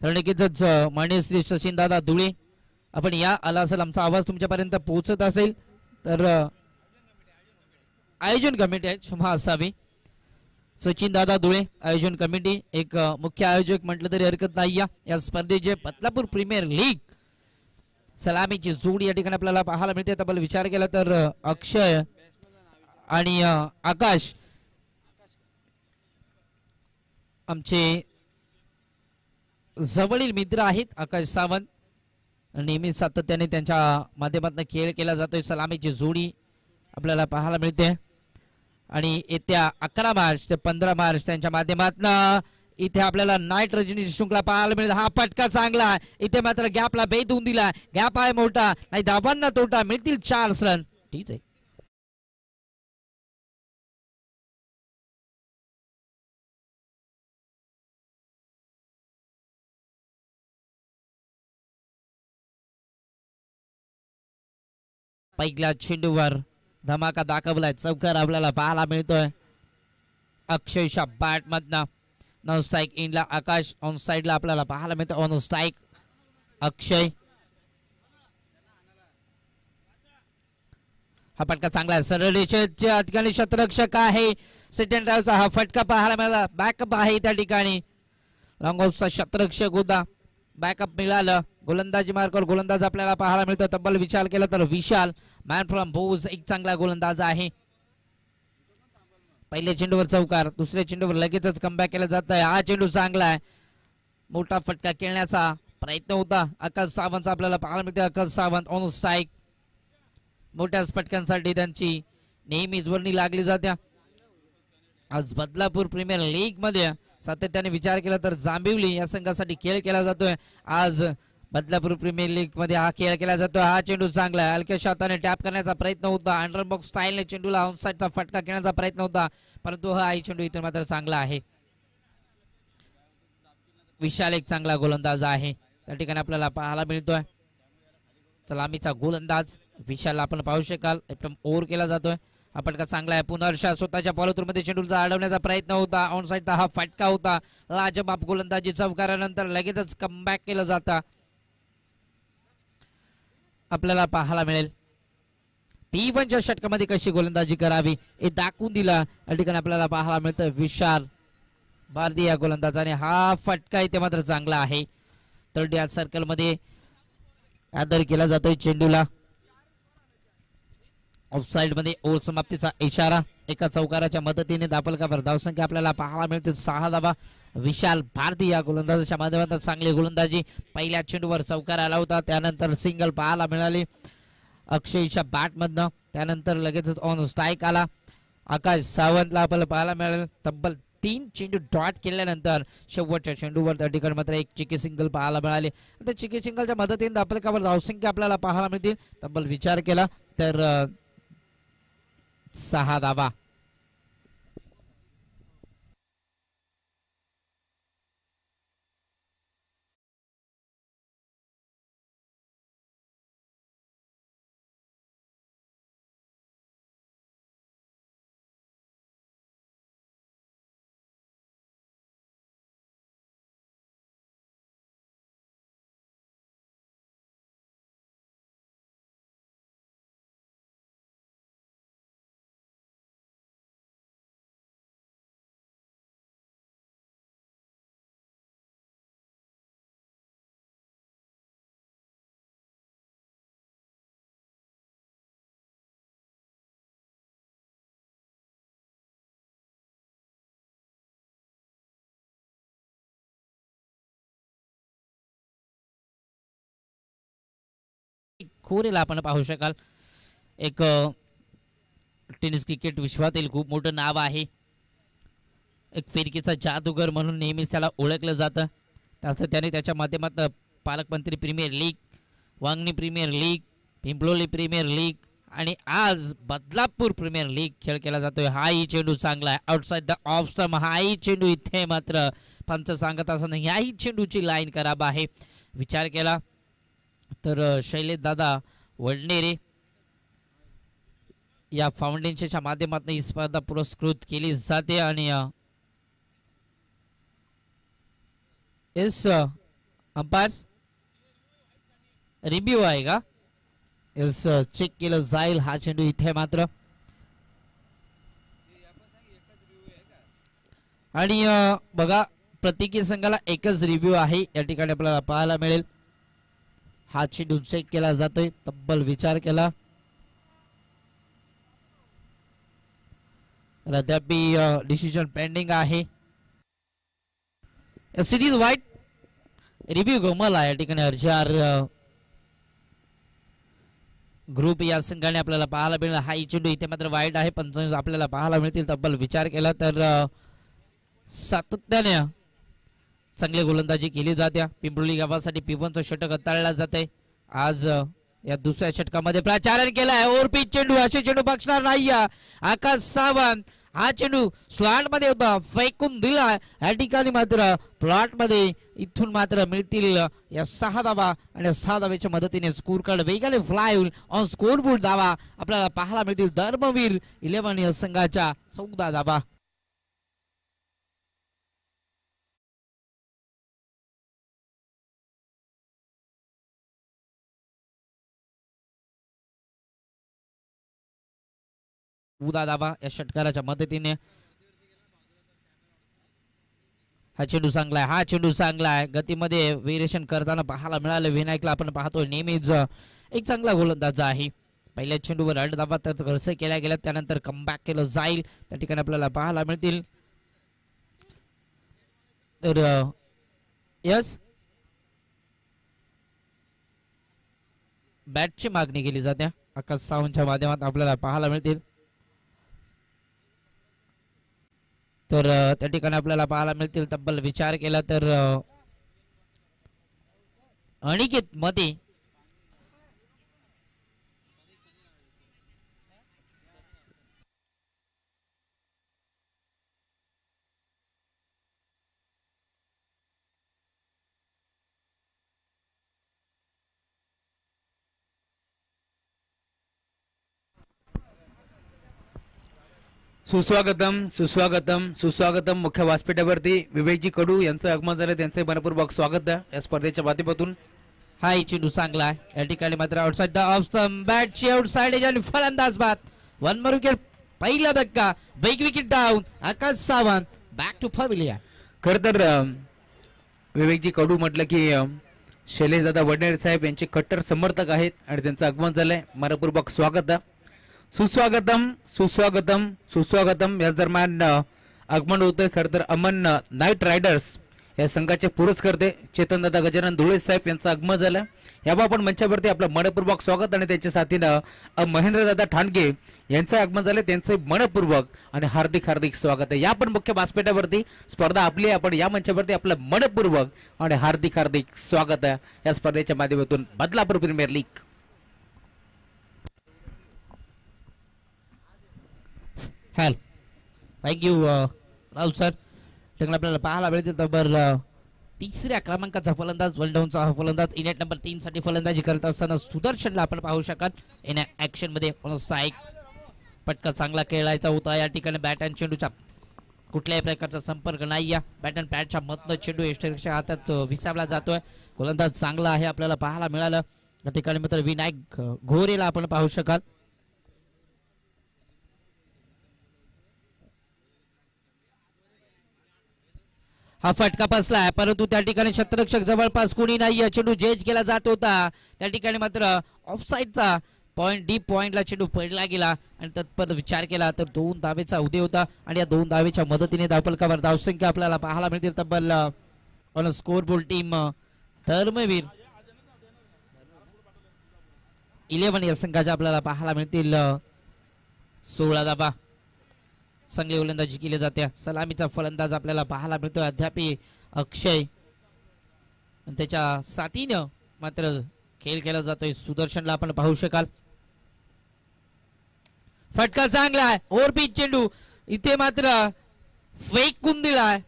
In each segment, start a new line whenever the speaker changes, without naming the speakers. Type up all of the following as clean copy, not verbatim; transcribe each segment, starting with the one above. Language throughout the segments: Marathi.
तर नक्कीच माननीय श्री सचिन दादा धुळे आपण या आला असेल आमचा आवाज तुमच्यापर्यंत पोहोचत असेल तर आयोजन कमिटी आहे क्षमा असावी. सचिन दादा धुळे आयोजन कमिटी एक मुख्य आयोजक म्हटलं तरी हरकत नाही. या स्पर्धेचे बदलापूर प्रीमियर लीग सलामीची जोड या ठिकाणी आपल्याला पाहायला मिळते. तब्बल विचार केला तर अक्षय आणि आकाश आमचे जवळील मित्र आहेत. आकाश सावंत नेहमी सातत्याने त्यांच्या माध्यमातून खेळ केला जातोय. सलामीची जोडी आपल्याला पाहायला मिळते आणि येत्या 11 मार्च ते 15 मार्च त्यांच्या माध्यमातून इथे आपल्याला नाईट रजनीची शृंखला पाहायला मिळेल. हा फटका चांगला इथे मात्र गॅपला भेद होऊन दिला. गॅप आहे मोठा नाही धावांना तोटा मिळतील 4 रन. ठीक आहे पहिल्या चेंडूवर धमाका दाखवलाय. चौकार आपल्याला पाहायला मिळतोय. अक्षयच्या बॅट मधनं नॉन स्ट्राईक इनला आकाश ऑन साइडला आपल्याला पाहायला मिळतं. ऑन स्ट्राईक अक्षय. हा फटका चांगला आहे. सरळ रेषेच्या ठिकाणी शतरक्षक आहे. सेकंड ड्राईव्हचा हा फटका पाहायला मिळाला. बॅकअप आहे त्या ठिकाणी. लॉंग ऑफचा शतरक्षक होता. बॅकअप मिळालं. गोलंदाजी मार्कवर गोलंदाज आपल्याला पाहायला मिळतो. तब्बल विचार केला तर विशाल मॅन फ्रॉम भोज एक चांगला गोलंदाज आहे. पहिल्या चेंडूवर चौकार दुसऱ्या चेंडूवर लगेचच कमबॅक केला जात आहे. हा चेंडू चांगला आहे. मोठा फटका खेळण्याचा प्रयत्न होता आकाश सावंत आपल्याला पाहायला मिळते. आकाश सावंत ऑन स्ट्राईक. मोठ्याच फटक्यांसाठी त्यांची नेहमीच वर्णी लागली जाते. आज बदलापूर प्रीमियर लीग मध्ये सातत्याने विचार केला तर जांभिवली या संघासाठी खेळ केला जातोय. आज बदलापूर प्रीमियर लीग मध्ये हा खेळ केला जातो. हा चेंडू चांगला आहे. हलक्या शॉटाने टॅप करण्याचा प्रयत्न होता. अंडर बॉक्स स्टाईलने चेंडूला ऑनसाइडचा फटका खेळण्याचा प्रयत्न होता परंतु हा चेंडू इथून मात्र चांगला आहे. विशाल एक चांगला गोलंदाज आहे त्या ठिकाणी आपल्याला पाहायला मिळतोय. सलामीचा गोलंदाज विशाल आपण पाहू शकाल. एकदम ओव्हर केला जातोय. हा फटका चांगला आहे. पुनर्शा स्वतःच्या पॉलिथूनमध्ये चेंडूला अडवण्याचा प्रयत्न होता. ऑन साइडचा हा फटका होता. लाजबाब गोलंदाजी चौकारानंतर लगेचच कमबॅक केलं जातं आपल्याला पाहायला मिळेल. P1च्या षटकामध्ये कशी गोलंदाजी करावी हे दाखवून दिला या ठिकाणी आपल्याला पाहायला मिळतं. विशाल भारतीय या गोलंदाजाने हा फटका इथे मात्र चांगला आहे. थर्ड या सर्कल मध्ये आदर केला जातोय चेंडूला. ऑफसाइड मध्ये ओव्हर समाप्तीचा इशारा. एका चौकाराच्या मदतीने दापलकावर धावसंख्या आपल्याला पाहायला मिळते 6 धावा. विशाल भारती या गोलंदाजाच्या माध्यमातून चांगली गोलंदाजी. पहिल्या चेंडूवर चौकार आला होता त्यानंतर सिंगल पाहायला मिळाली अक्षयच्या बॅट मधनं. त्यानंतर लगेचच ऑन स्ट्राईक आला आकाश सावंतला आपल्याला पाहायला मिळालं. तब्बल 3 चेंडू डॉट केल्यानंतर शेवटच्या चेंडूवर त्या ठिकाणी मात्र एक चिकी सिंगल पाहायला मिळाली. त्या चिकी सिंगलच्या मदतीने दापलकावर धावसंख्या आपल्याला पाहायला मिळतील. तब्बल विचार केला तर 6 धावा. खोरेला आपण पाहू शकाल. एक टेनिस क्रिकेट विश्वातील खूप मोठं नाव आहे. एक फिरकीचा जादूगर म्हणून नेहमीच त्याला ओळखलं जातं. त्याने त्याच्या माध्यमातून पालकमंत्री premier league, Vangani premier league, Pimploli premier league आणि आज बदलापूर प्रीमियर लीग खेळ केला जातोय. हाही चेंडू चांगला आहे. आउटसाइड द ऑफ स्टंप हाही चेंडू इथे मात्र पंच सांगत असताना ह्याही चेंडूची लाईन खराब आहे. विचार केला तर शैलेश दादा वडनेरे या फाउंडेशनच्या माध्यमातून ही स्पर्धा पुरस्कृत केली जाते आणि अंपायर्स रिव्ह्यू आहे का? येस, चेक केलं जाईल हा चेंडू इथे मात्र. आणि बघा प्रत्येकी संघाला एकच रिव्ह्यू आहे या ठिकाणी आपल्याला पाहायला मिळेल. हा चेंडू चेक केला जातोय, तब्बल विचार केला. अद्याप डिसिजन पेंडिंग आहे. सिरीज वाईट रिव्ह्यू गमला या ठिकाणी अर्जार ग्रुप या संघाने आपल्याला पाहायला मिळेल. हा चेंडू इथे मात्र वाईट आहे. पंच आपल्याला पाहायला मिळतील. तब्बल विचार केला तर सातत्याने चांगली गोलंदाजी केली जाते. पिंपरुली गावासाठी P1चं षटक हाताळलं जाते. आज या दुसऱ्या षटकामध्ये प्राचारण केलाय. ओरपीच चेंडू, असे चेंडू बक्षणार नाही. आकाश सावंत हा चेंडू स्लॉट मध्ये होता, फेकून दिला. या ठिकाणी मात्र प्लॉट मध्ये इथून मात्र मिळतील या 6 धावा आणि 6 धावेच्या मदतीने स्कोर कार्ड वेगाने फ्लाय होईल. ऑन स्कोर बोर्ड धावा आपल्याला पाहायला मिळतील. धर्मवीर 11 या संघाच्या 14 धावा. उदा दाबा या षटकाराच्या मदतीने. हा चेंडू चांगला आहे, हा चेंडू चांगला आहे. गतीमध्ये व्हेरिएशन करताना पाहायला मिळालं विनायकला. आपण पाहतोय नेहमीच एक चांगला गोलंदाज आहे. पहिल्या चेंडूवर 8 धावा तर खर्च केल्या गेल्या, त्यानंतर कमबॅक केलं जाईल. त्या ठिकाणी आपल्याला पाहायला मिळतील. तर यस, बॅटची मागणी केली जाते आकाश सावंतच्या माध्यमात आपल्याला पाहायला मिळतील. तर त्या ठिकाणी आपल्याला पाहायला मिळतील. तब्बल विचार केला तर अनिकेत मध्ये
सुस्वागतम सुस्वागतम सुस्वागतम. मुख्य व्यासपीठावरती विवेकजी कडू यांचं आगमन झालं, त्यांचे मनपूर्वक स्वागत आहे या स्पर्धेच्या माध्यमातून.
हा चेंडू चांगला आहे. या ठिकाणी मात्र आउटसाइड द ऑफ स्टंप, बॅटची आउटसाइड आणि फलंदाज बाद. 1 more विकेट, पहिला धक्का, big wicket down. Akash Sawant back to pavilion.
खर तर विवेकजी कडू म्हटलं की शैलेशदादा वडनेर साहेब यांचे कट्टर समर्थक आहेत आणि त्यांचं आगमन झालंय. मनपूर्वक स्वागत आहे. सुस्वागतम सुस्वागतम सुस्वागतम. या दरम्यान आगमन होतंय खरं तर अमन नाईट रायडर्स या संघाचे पुरस्कर्ते चेतनदादा गजानन धुळे साहेब यांचं आगमन झालं. यावर आपण मंचावरती आपलं मनपूर्वक स्वागत आणि त्यांच्या साथीनं महेंद्रदादा ठाणगे यांचं आगमन झालं, त्यांचे मनपूर्वक आणि हार्दिक हार्दिक स्वागत आहे. या पण मुख्य व्यासपीठावरती स्पर्धा आपली, आपण या मंचावरती आपलं मनपूर्वक आणि हार्दिक हार्दिक स्वागत आहे या स्पर्धेच्या माध्यमातून बदलापूर प्रीमियर लीग.
हॅल थँक्यू राहुल सर. ठिकाणी आपल्याला पाहायला मिळते. तर तिसऱ्या क्रमांकाचा फलंदाज, वन डाऊनचा हा फलंदाज इनेट नंबर 3 साठी फलंदाजी करत असताना सुदर्शनला आपण पाहू शकाल. इन ऍक्शन मध्ये एक पटका चांगला खेळायचा होता. या ठिकाणी बॅट अँड चेंडूचा कुठल्याही प्रकारचा संपर्क नाही. या बॅट अँड पॅडच्या मधनं चेंडू यष्टीच्या हातात विसावला जातोय. गोलंदाज चांगला आहे आपल्याला पाहायला मिळालं. या ठिकाणी मात्र विनायक घोरेला आपण पाहू शकाल. हा फटका बसलाय, परंतु त्या ठिकाणी क्षेत्ररक्षक जवळपास कोणी नाही. चेंडू जेज केला जात होता. त्या ठिकाणी मात्र ऑफसाईडचा पॉइंट, डीप पॉइंटला चेंडू पडला गेला आणि तत्पर विचार केला तर 2 धावेचा उदय होता आणि या 2 धावेच्या मदतीने धावफलकावर धावसंख्या आपल्याला पाहायला मिळतील. तब्बल on scoreboard team Dharmaveer 11 या संघाच्या आपल्याला पाहायला मिळतील 16 धावा. चांगली गोलंदाजी केली जाते. सलामीचा फलंदाज आपल्याला पाहायला मिळतोय अद्याप अक्षय, त्याच्या साथीनं मात्र खेळ केला जातोय. सुदर्शनला आपण पाहू शकाल. फटका चांगला आहे, ओव्हरपिच चेंडू इथे मात्र फेकून दिलाय.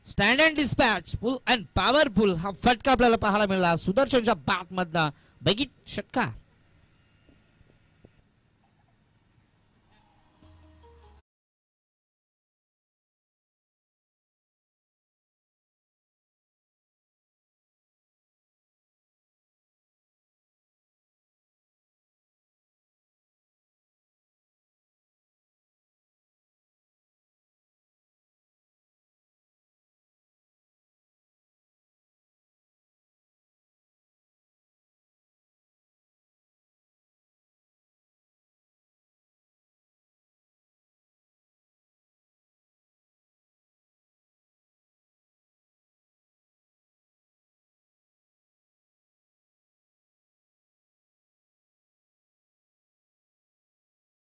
Stand and dispatch full and powerful हा फटका आपल्याला पाहायला मिळाला सुदर्शनच्या बॅट मधला. बघित षटकार.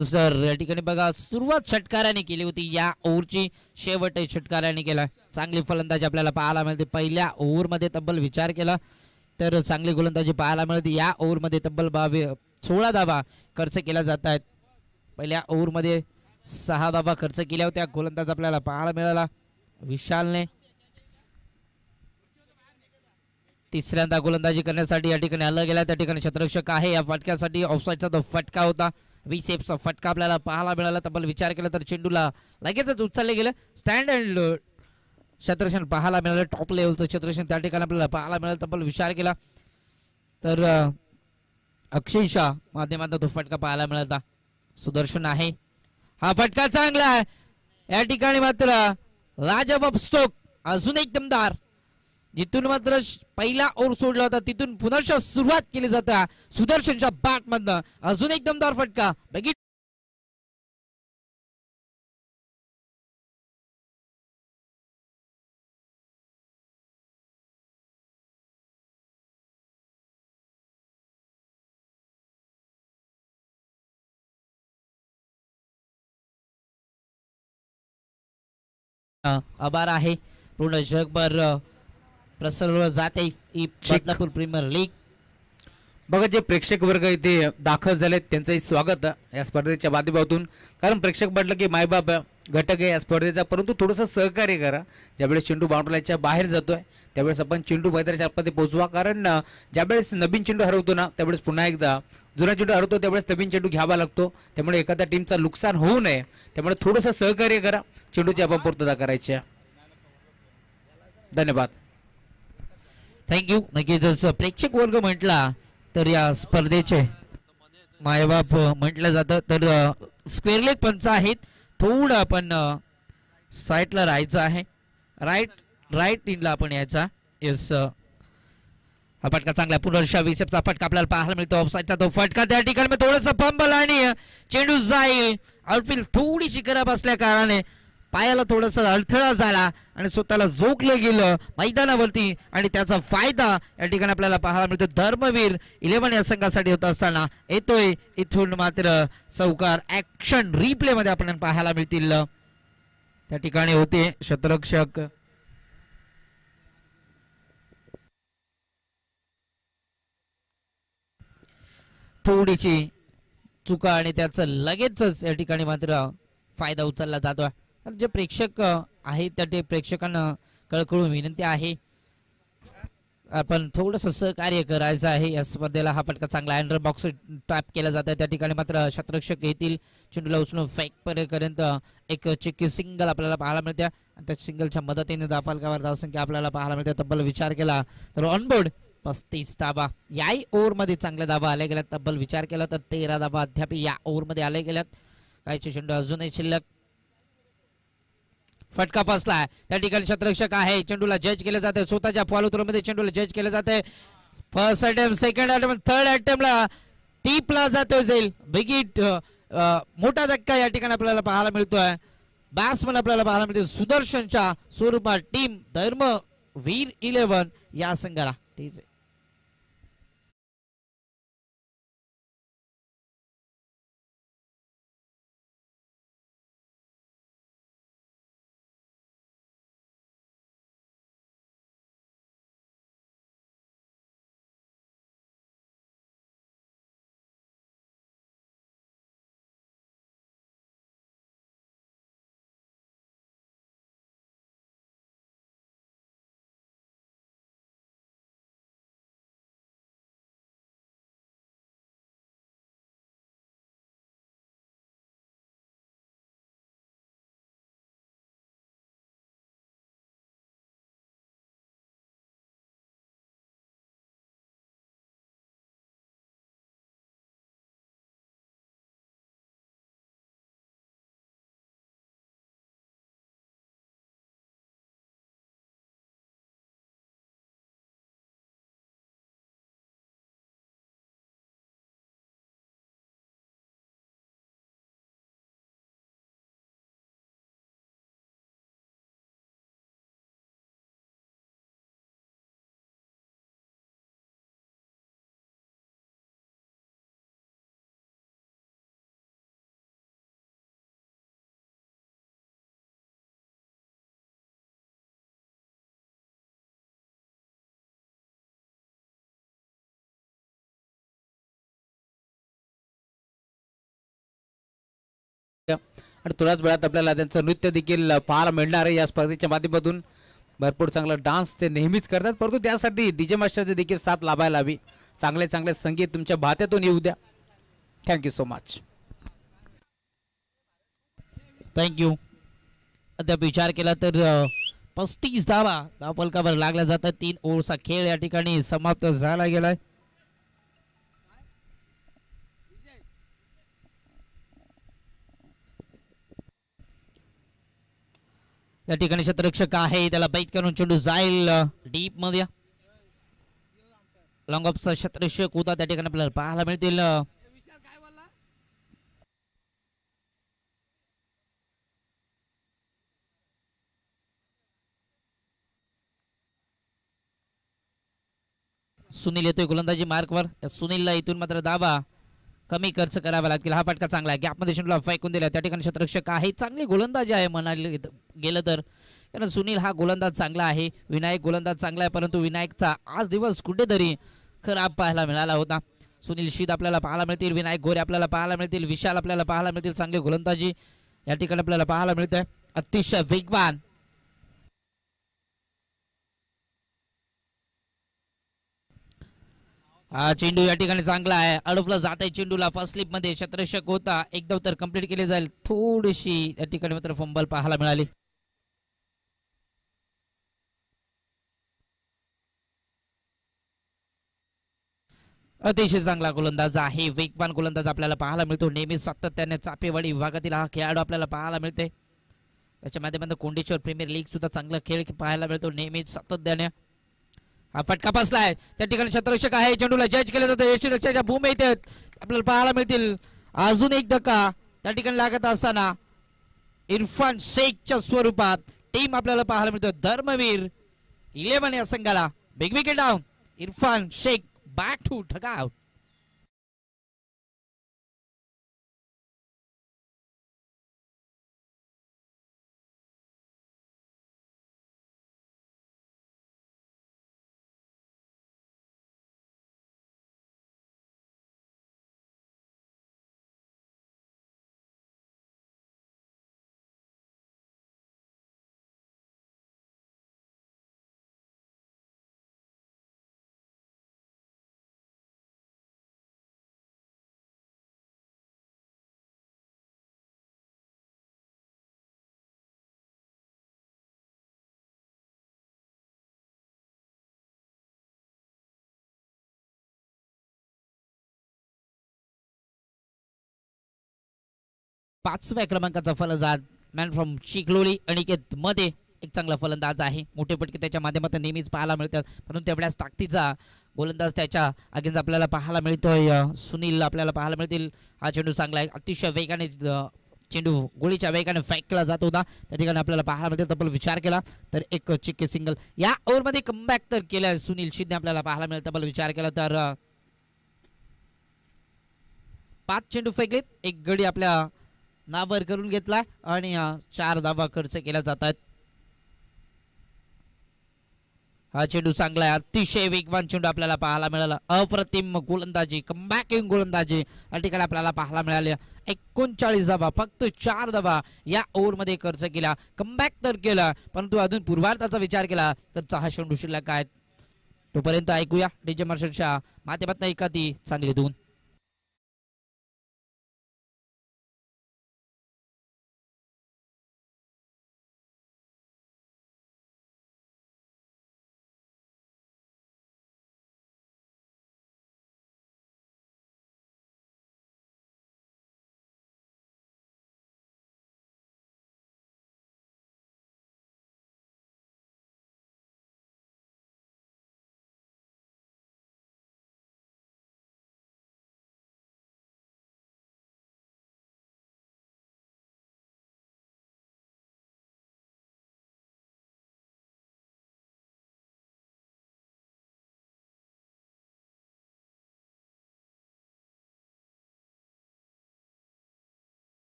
सर या ठिकाणी बघा सुरुवात षटकाराने केली होती. या ओव्हरची शेवट षटकाराने केला. चांगली फलंदाजी आपल्याला पाहायला मिळते. पहिल्या ओव्हरमध्ये तब्बल विचार केला तर चांगली गोलंदाजी पाहायला मिळते. या ओव्हरमध्ये तब्बल 16 धावा खर्च केल्या जात आहेत. पहिल्या ओव्हरमध्ये 6 धावा खर्च केल्या होत्या. गोलंदाज आपल्याला पाहायला मिळाला विशालने. तिसऱ्यांदा गोलंदाजी करण्यासाठी या ठिकाणी आला गेला. त्या ठिकाणी क्षेत्ररक्षक आहे. या फटक्यासाठी ऑफसाईडचा तो फटका होता. विसेपचा फटका आपल्याला पाहायला मिळाला. तब्बल विचार केला तर चेंडूला लगेचच उचलले गेलं. स्टँड अँड क्षेत्ररक्षण पाहायला मिळालं. टॉप लेवलचं क्षेत्ररक्षण त्या ठिकाणी आपल्याला पाहायला मिळालं. तब्बल विचार केला तर अक्षयच्या माध्यमातून तो फटका पाहायला मिळाला. सुदर्शन आहे. हा फटका चांगला आहे. या ठिकाणी मात्र राजाबाब स्टोक अजून एक दमदार. जिथून मात्र पहिला ओव्हर सोडला होता तिथून पुन्हा सुरुवात केली जाते. सुदर्शनच्या बॅट मधनं अजून एक दमदार फटका. आभार आहे. पूर्ण जगभर प्रसरवलं जाते ही बदलापूर प्रीमियर लीग.
बघा जे प्रेक्षक वर्ग इथे दाखल झालेत त्यांचंही स्वागत या स्पर्धेच्या माध्यमातून. कारण प्रेक्षक म्हटलं की मायबाप घटक आहे या स्पर्धेचा, परंतु थोडंसं सहकार्य करा. ज्यावेळेस चेंडू बाउंड्रीच्या बाहेर जातोय त्यावेळेस आपण चेंडू मैदानाच्या आतमध्ये पोहोचवा. कारण ज्यावेळेस नवीन चेंडू हरवतो ना त्यावेळेस पुन्हा एकदा जुना चेंडू हरवतो त्यावेळेस नवीन चेंडू घ्यावा लागतो. त्यामुळे एखाद्या टीमचं नुकसान होऊ नये त्यामुळे थोडंसं सहकार्य करा. चेंडूची आपण पूर्तता करायची. धन्यवाद.
थँक्यू. नक्कीच प्रेक्षक वर्ग म्हटला तर या स्पर्धेचे मायबाप म्हटलं जातं. तर स्क्वेअर लेग पंच आहेत. थोडं आपण साईडला राहायचं आहे. राईट इनला आपण यायचा. येस हा फटका चांगला. पुनर्शा विसेपचा फटका आपल्याला पाहायला मिळतो. ऑफसाईडचा तो फटका त्या ठिकाणी थोडंसं फंबल आणि चेंडू जाईल. आउटफील्ड थोडीशी खराब असल्या कारणाने पायाला थोडासा अडथळा झाला आणि स्वतःला झोकलं गेलं मैदानावरती आणि त्याचा फायदा या ठिकाणी आपल्याला पाहायला मिळतो. धर्मवीर 11 या संघासाठी होत असताना येतोय. इथून मात्र चौकार ऍक्शन रिप्ले मध्ये आपण पाहायला मिळतील. त्या ठिकाणी होते क्षेत्ररक्षक थोडीची चुका आणि त्याचं लगेचच या ठिकाणी मात्र फायदा उचलला जातो. जे प्रेक्षक आहेत त्या ते प्रेक्षकांना कळकळून विनंती आहे आपण थोडस सहकार्य करायचं आहे या स्पर्धेला. हा फटका चांगला अंडर बॉक्स टॅप केला जात आहे. त्या ठिकाणी मात्र क्षेत्ररक्षक येतील. चेंडूला उचलून फेक पर्यंत एक चिक्की सिंगल आपल्याला पाहायला मिळते. त्या सिंगलच्या मदतीने धावफलकावर धावसंख्या आपल्याला पाहायला मिळते. तब्बल विचार केला तर ऑनबोर्ड 35 धाबा. याही ओव्हरमध्ये चांगल्या धाबा आल्या गेल्यात. तब्बल विचार केला तर 13 धाबा अद्याप या ओव्हरमध्ये आल्या गेल्यात. काहीचे चेंडू अजूनही शिल्लक. फटका फसला. त्या ठिकाणी क्षेत्ररक्षक आहे. चेंडूला जज केलं जाते. स्वतःच्या फॉलो थ्रोमध्ये चेंडूला जज केलं जाते. फर्स्ट अटेम्प्ट, सेकंड अटेम्प्ट, थर्ड अटेम्प्टला टीपला जातो जाईल. बिगिट मोठा धक्का या ठिकाणी आपल्याला पाहायला मिळतोय. बॅट्समन आपल्याला पाहायला मिळते सुदर्शनच्या स्वरूपात टीम धर्मवीर 11 या संघाला. ठीक आहे.
आणि थोड्याच वेळात आपल्याला त्यांचं नृत्य देखील पाहायला मिळणार आहे या स्पर्धेच्या माध्यमातून. भरपूर चांगला डान्स ते नेहमीच करतात, परंतु त्यासाठी डीजे मास्टरचे देखील साथ लाभायला हवी. चांगले चांगले संगीत तुमच्या भात्यातून येऊ द्या. Thank you so much.
थँक्यू. अद्याप विचार केला तर 35 धावा धावफलकावर लागल्या जातात. 3 ओव्हरचा खेळ या ठिकाणी समाप्त झाला गेलाय. या ठिकाणी क्षेत्ररक्षक आहे, त्याला बैट करून चेंडू जाईल डीप मध्ये. लॉंग ऑफचा क्षेत्ररक्षक होता त्या ठिकाणी आपल्याला पाहायला मिळतील. सुनील येतोय गोलंदाजी मार्कवर. सुनीलला इथून मात्र धावा कमी खर्च करावा लागतील. हा फटका चांगला आहे, गॅपमध्ये चेंडूला फेकून दिला. त्या ठिकाणी क्षेत्ररक्षक आहे, चांगली गोलंदाजी आहे म्हणाले गेलं तर, कारण सुनील हा गोलंदाज चांगला आहे, विनायक गोलंदाज चांगला आहे, परंतु विनायकचा आज दिवस कुठेतरी खराब पाहायला मिळाला होता. सुनील शीद आपल्याला पाहायला मिळतील, विनायक गोरे आपल्याला पाहायला मिळतील, विशाल आपल्याला पाहायला मिळतील. चांगली गोलंदाजी या ठिकाणी आपल्याला पाहायला मिळते, अतिशय वेगवान. हा चेंडू या ठिकाणी चांगला आहे, अडवलं जात आहे चेंडूला. फर्स्ट स्लिप मध्ये क्षेत्ररक्षक होता, एकदा तर कंप्लीट केले जाईल. थोडीशी या ठिकाणी मात्र फंबल पाहायला मिळाली. अतिशय चांगला गोलंदाज आहे, वेगवान गोलंदाज आपल्याला पाहायला मिळतो. नेहमी सातत्याने चापेवाडी विभागातील हा खेळाडू आपल्याला पाहायला मिळते. त्याच्या माध्यमातून कोंडेश्वर प्रीमियर लीग सुद्धा चांगला खेळ पाहायला मिळतो नेहमीच सातत्याने. हा फटका बसलाय, त्या ठिकाणी क्षेत्ररक्षक आहे, चेंडूला जज केलं जातं. यष्टीरक्षकाच्या भूमीत आपल्याला पाहायला मिळतील. अजून एक धक्का त्या ठिकाणी लागत असताना इरफान शेखच्या स्वरूपात टीम आपल्याला पाहायला मिळतो. धर्मवीर 11 या संघाला big wicket down. Irfan Shaikh back to dugout. पाचव्या क्रमांकाचा फलंदाज मॅन फ्रॉम चिखलोली अनिकेत मध्ये एक चांगला फलंदाज आहे. मोठे पटके त्याच्या माध्यमातून नेहमीच पाहायला मिळतात, परंतु तेवढ्याच ताकदीचा गोलंदाज त्याच्या अगेन्स्ट आपल्याला पाहायला मिळतोय. सुनील आपल्याला पाहायला मिळतील. हा चेंडू चांगला आहे, अतिशय वेगाने चेंडू गोळीच्या वेगाने फेकला जात होता. त्या ठिकाणी आपल्याला पाहायला मिळते. तब्बल विचार केला तर एक चिक्के सिंगल या ओव्हरमध्ये कमबॅक तर केलं सुनील शिंदे आपल्याला पाहायला मिळतं. तब्बल विचार केला तर 5 चेंडू फेकलेत, एक गडी आपल्या नावर करून घेतला आणि 4 धावा खर्च केल्या जातात. हा चेंडू चांगला आहे, अतिशय वेगवान चेंडू आपल्याला पाहायला मिळाला. अप्रतिम गोलंदाजी, कमबॅकिंग गोलंदाजी या ठिकाणी आपल्याला पाहायला मिळाली. 39 धावा, फक्त 4 धावा या ओव्हरमध्ये खर्च केला. कमबॅक तर केला, परंतु अजून पूर्वार्धाचा विचार केला तर हा चेंडू शिल्लक आहे. तोपर्यंत ऐकूया डीजे मार्शलच्या माध्यमातून एखादी चांगली धून.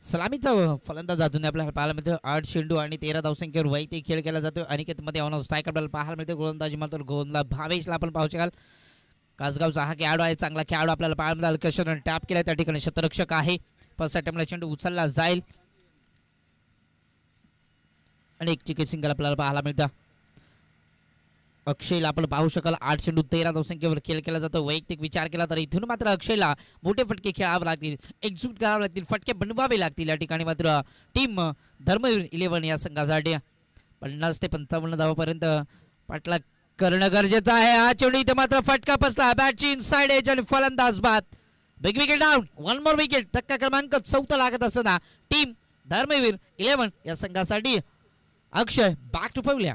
सलामीचा फलंदाज अजून आपल्याला पाहायला मिळतो 8 चेंडू आणि 13 धावसंख्येवर वैयक्तिक खेळ केला जातो. अनिकेतमध्ये ऑन स्ट्राईक आपल्याला पाहायला मिळतो. गोलंदाजी मात्र गोलंदाज भावेशला आपण पाहू शकाल. कासगावचा हा खेळाडू आहे, चांगला खेळाडू आपल्याला पाहायला मिळाला. कशाने टॅप केला त्या ठिकाणी शतरक्षक आहे. फर्स्ट अटेम्प्टला चेंडू उचलला जाईल आणि एक चिके सिंगल आपल्याला पाहायला मिळतं. अक्षयला आपण पाहू शकाल. 8 चेंडू 13 धावसंख्येवर खेळ केला जातो. वैयक्तिक विचार केला तर इथून मात्र अक्षयला मोठे फटके खेळावे लागतील, एक्झिक्यूट करावे लागतील, फटके बनवावे लागतील. या ठिकाणी मात्र टीम धर्मवीर 11 या संघासाठी 50 ते 55 धावापर्यंत पाठलाग करणं गरजेचं आहे. हा चेंडू इथे मात्र फटका बसला. बॅटची इनसाइड एज आणि फलंदाज बाद. Big wicket down. One more wicket. धक्का क्रमांक 14 लागत असताना टीम धर्मवीर 11 या संघासाठी अक्षय बॅक टू पहिल्या.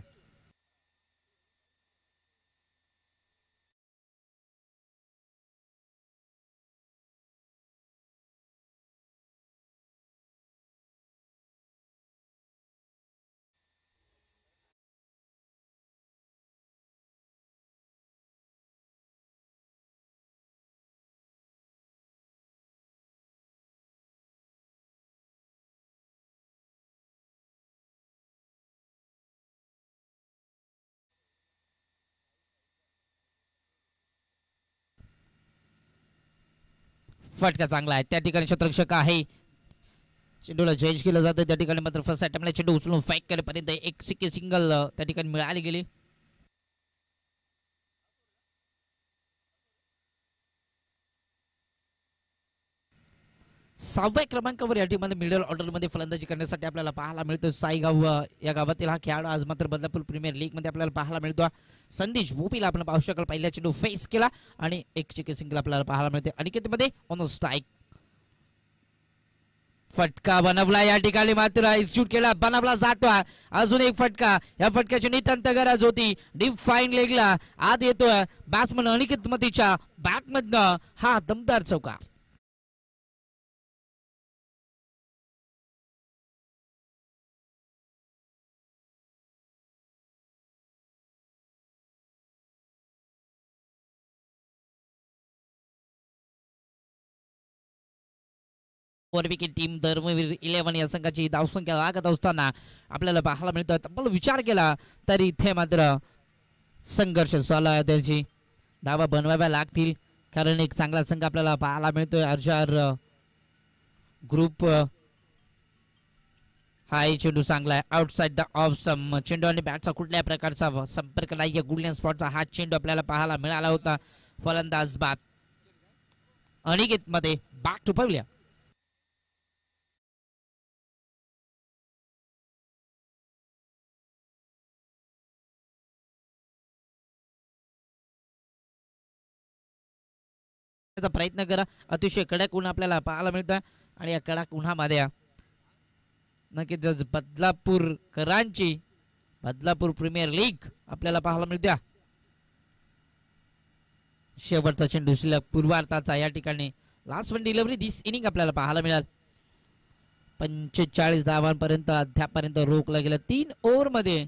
फटका चांगला आहे. त्या ठिकाणी शतरक्षक आहे. चेंडूला चेंज केलं जातं. त्या ठिकाणी मात्र फर्स्ट अटेम्प्टला चेंडू उचलून फॅक करेपर्यंत एक सिंगल त्या ठिकाणी मिळाली गेली. सहाव्या क्रमांकावर या टीममध्ये मिडल ऑर्डरमध्ये फलंदाजी करण्यासाठी आपल्याला पाहायला मिळतो साईगाव या गावातील हा खेळाडू आज मात्र बदलापूर प्रीमियर लीग मध्ये आपल्याला पाहायला मिळतो. संदेश भोपीला आपण पाहू शकाल. पहिल्या चेंडू फेस केला आणि एक चिके सिंगल आपल्याला पाहायला मिळते. अनिकेतमध्ये ऑन स्ट्राईक. फटका बनवला या ठिकाणी मात्र एक्झिक्यूट केला, बनवला जातोय. अजून एक फटका. या फटक्याची नितांत गरज होती. डीप फाईन लेगला आत येतोय बॅट्समन अनिकेत मतीच्या बॅटमधनं हा दमदार चौकार. वर विकेट टीम धर्मवीर 11 या संघाची धावसंख्या लागत असताना आपल्याला पाहायला मिळतं. तब्बल विचार केला तरी इथे मात्र संघर्ष चालू आहे. त्यांची धावा बनवाव्या लागतील कारण एक चांगला संघ आपल्याला पाहायला मिळतोय. अर्जार ग्रुप हा चेंडू चांगला आहे. Outside the of some. चेंडू आणि बॅटचा कुठल्या प्रकारचा संपर्क नाही. गोल्डन स्पॉटचा हा चेंडू आपल्याला पाहायला मिळाला होता. फलंदाज बाद. अनिकेत मध्ये बॅक टू पहिल्या. प्रयत्न करा. अतिशय कडक ऊन आपल्याला पाहायला मिळतं आणि या कडक उन्हामध्ये नक्कीच बदलापूरकरांची बदलापूर प्रीमियर लीग आपल्याला पाहायला मिळते. शेवटचा चेंडू शिल्लक पूर्वार्धाचा या ठिकाणी लास्ट वन डिलिव्हरी दिस इनिंग आपल्याला पाहायला मिळाल. 45 धावांपर्यंत अद्यापर्यंत रोखलं गेलं. 3 ओव्हर मध्ये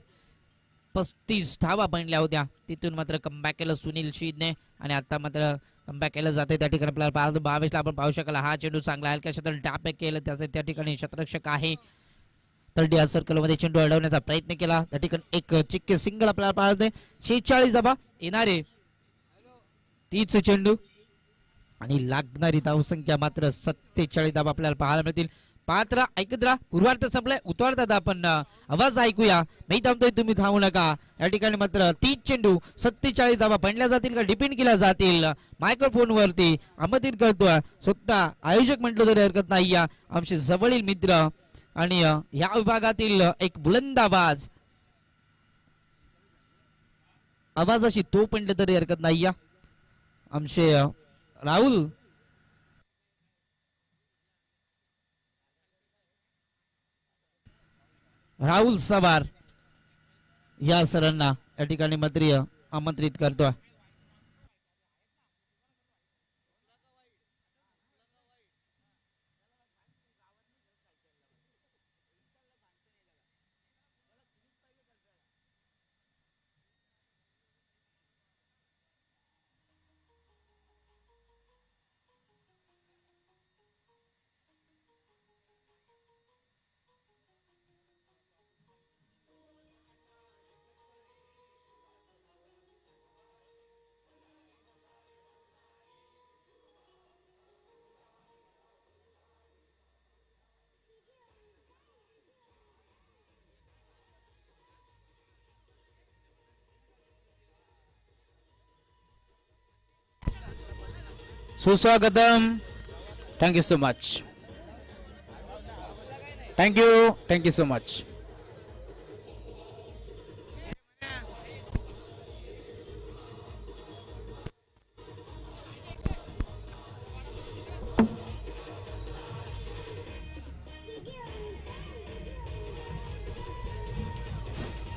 35 धावा बनल्या होत्या. तिथून मात्र कमबॅक केलं सुनील शिंदे आणि आता मात्र कमबॅक केलं जाते. त्या ठिकाणी आपल्याला पाहतो 22 ला आपण पाहू शकाल. हा चेंडू चांगला हलक्या क्षेत्रात टॅप केलं त्याचं त्या ठिकाणी शतरक्षक आहे. थर्ड या सर्कल मध्ये चेंडू अडवण्याचा प्रयत्न केला. त्या ठिकाणी एक चिक्के सिंगल आपल्याला पाहतोय. 46 धावा येणारे 30 चेंडू आणि लागणारी धावसंख्या मात्र 47 धावा आपल्याला पाहायला मिळतील. पात्रा ऐकत राहा. पूर्वार्ध संपलाय. उत्तरार्धात आपण आवाज ऐकूया. मी थांबतोय तुम्ही थांबू नका. या ठिकाणी मात्र 30 चेंडू 47 धावा बनल्या जातील का डिपेंड केल्या जातील. मायक्रोफोन वरती आमंत्रित करतोय स्वतः आयोजक म्हटलं तरी हरकत नाही आमचे जवळील मित्र आणि या विभागातील एक बुलंद आवाजाची तो म्हटलं तरी हरकत नाही आमचे राहुल सवार या सरांना या ठिकाणी मंत्री आमंत्रित करतोय.
सुस्वागतम. Thank you so much. Thank you so much.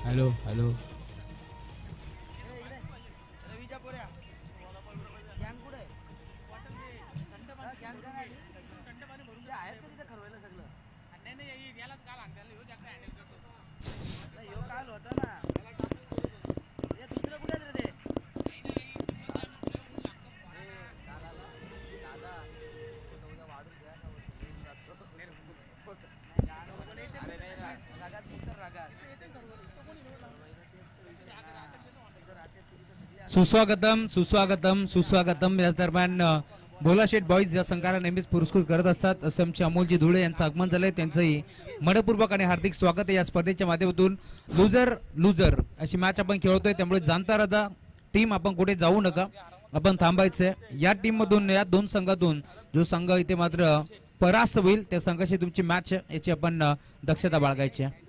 Hello hello.
सुस्वागतम. या दरम्यान बोलाशेठ बॉईज या संघाला नेहमीच पुरस्कृत करत असतात. असं आमचे अमोलजी धुळे यांचं आगमन झालंय. त्यांचंही मनपूर्वक आणि हार्दिक स्वागत आहे. या स्पर्धेच्या माध्यमातून लुजर अशी मॅच आपण खेळतोय. त्यामुळे जाणता राजा टीम आपण कुठे जाऊ नका, आपण थांबायचंय. या टीम मधून या दोन संघातून जो संघ इथे मात्र परास्त होईल त्या संघाशी तुमची मॅच याची आपण दक्षता बाळगायची आहे.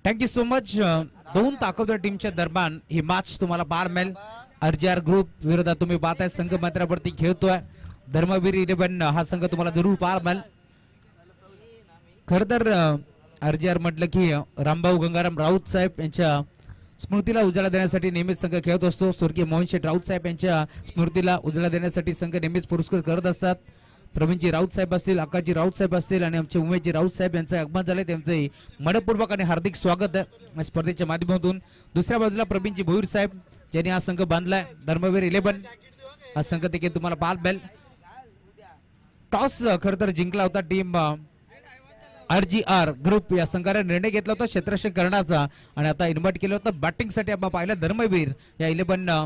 Thank you so much. दोन ताकदवर टीमच्या दरम्यान ही मॅच तुम्हाला पाहायला मिळेल. आरजीआर ग्रुप विरोधात तुम्ही पाहताय संघ मैत्र्यावरती खेळतोय. धर्मवीर 11 हा संघ तुम्हाला जरूर पाहायला मिळेल. खर तर आरजीआर म्हटलं की रामभाऊ गंगाराम राऊत साहेब यांच्या स्मृतीला उजाळा देण्यासाठी नेहमीच संघ खेळत असतो. स्वर्गीय मोहनशेठ राऊत साहेब यांच्या स्मृतीला उजाळा देण्यासाठी संघ नेहमीच पुरस्कृत करत असतात. प्रवीणजी राऊत साहेब असतील, आकाजी राऊत साहेब असतील आणि आमचे उमेशजी राऊत साहेब यांचं आगमन झालंय. त्यांचंही मनपूर्वक आणि हार्दिक स्वागत आहे स्पर्धेच्या माध्यमातून. दुसऱ्या बाजूला प्रवीणजी भोईर साहेब ज्यांनी हा संघ बांधलाय. धर्मवीर 11 हा संघ देखील तुम्हाला पाहायला मिळेल. टॉस खर तर जिंकला होता टीम आरजीआर ग्रुप या संघाने निर्णय घेतला होता क्षेत्ररक्षण करण्याचा आणि आता इन्व्हाइट केलं होतं बॅटिंगसाठी. आपण पाहिलं धर्मवीर या 11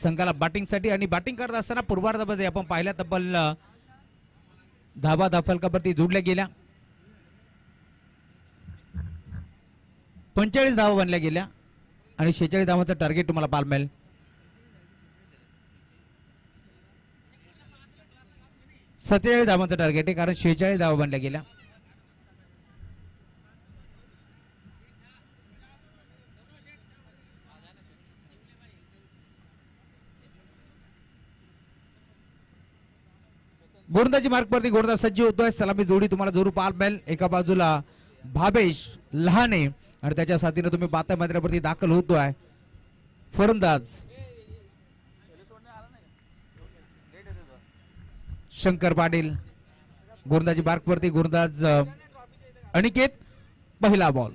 संघाला बॅटिंगसाठी आणि बॅटिंग करत असताना पूर्वार्धामध्ये आपण पाहिलं तब्बल धाबा फलकावरती जोडल्या गेल्या. 45 धावा बनल्या गेल्या आणि 46 धावांचं टार्गेट तुम्हाला पाहायला मिळेल. सत्तेचाळीस धावांचं टार्गेट आहे कारण 46 धावा बनल्या गेल्या. गोलंदाजी मार्कवरती गोलंदाज सज्ज होतोय. सलामी जोडी तुम्हाला जरूर पाहायला मिळेल. एका बाजूला भावेश लहाने आणि त्याच्या साथीने तुम्ही पाहता मैदानावरती दाखल होतोय फलंदाज शंकर पाटील. गोलंदाजी मार्कवरती गोलंदाज अनिकेत. पहिला बॉल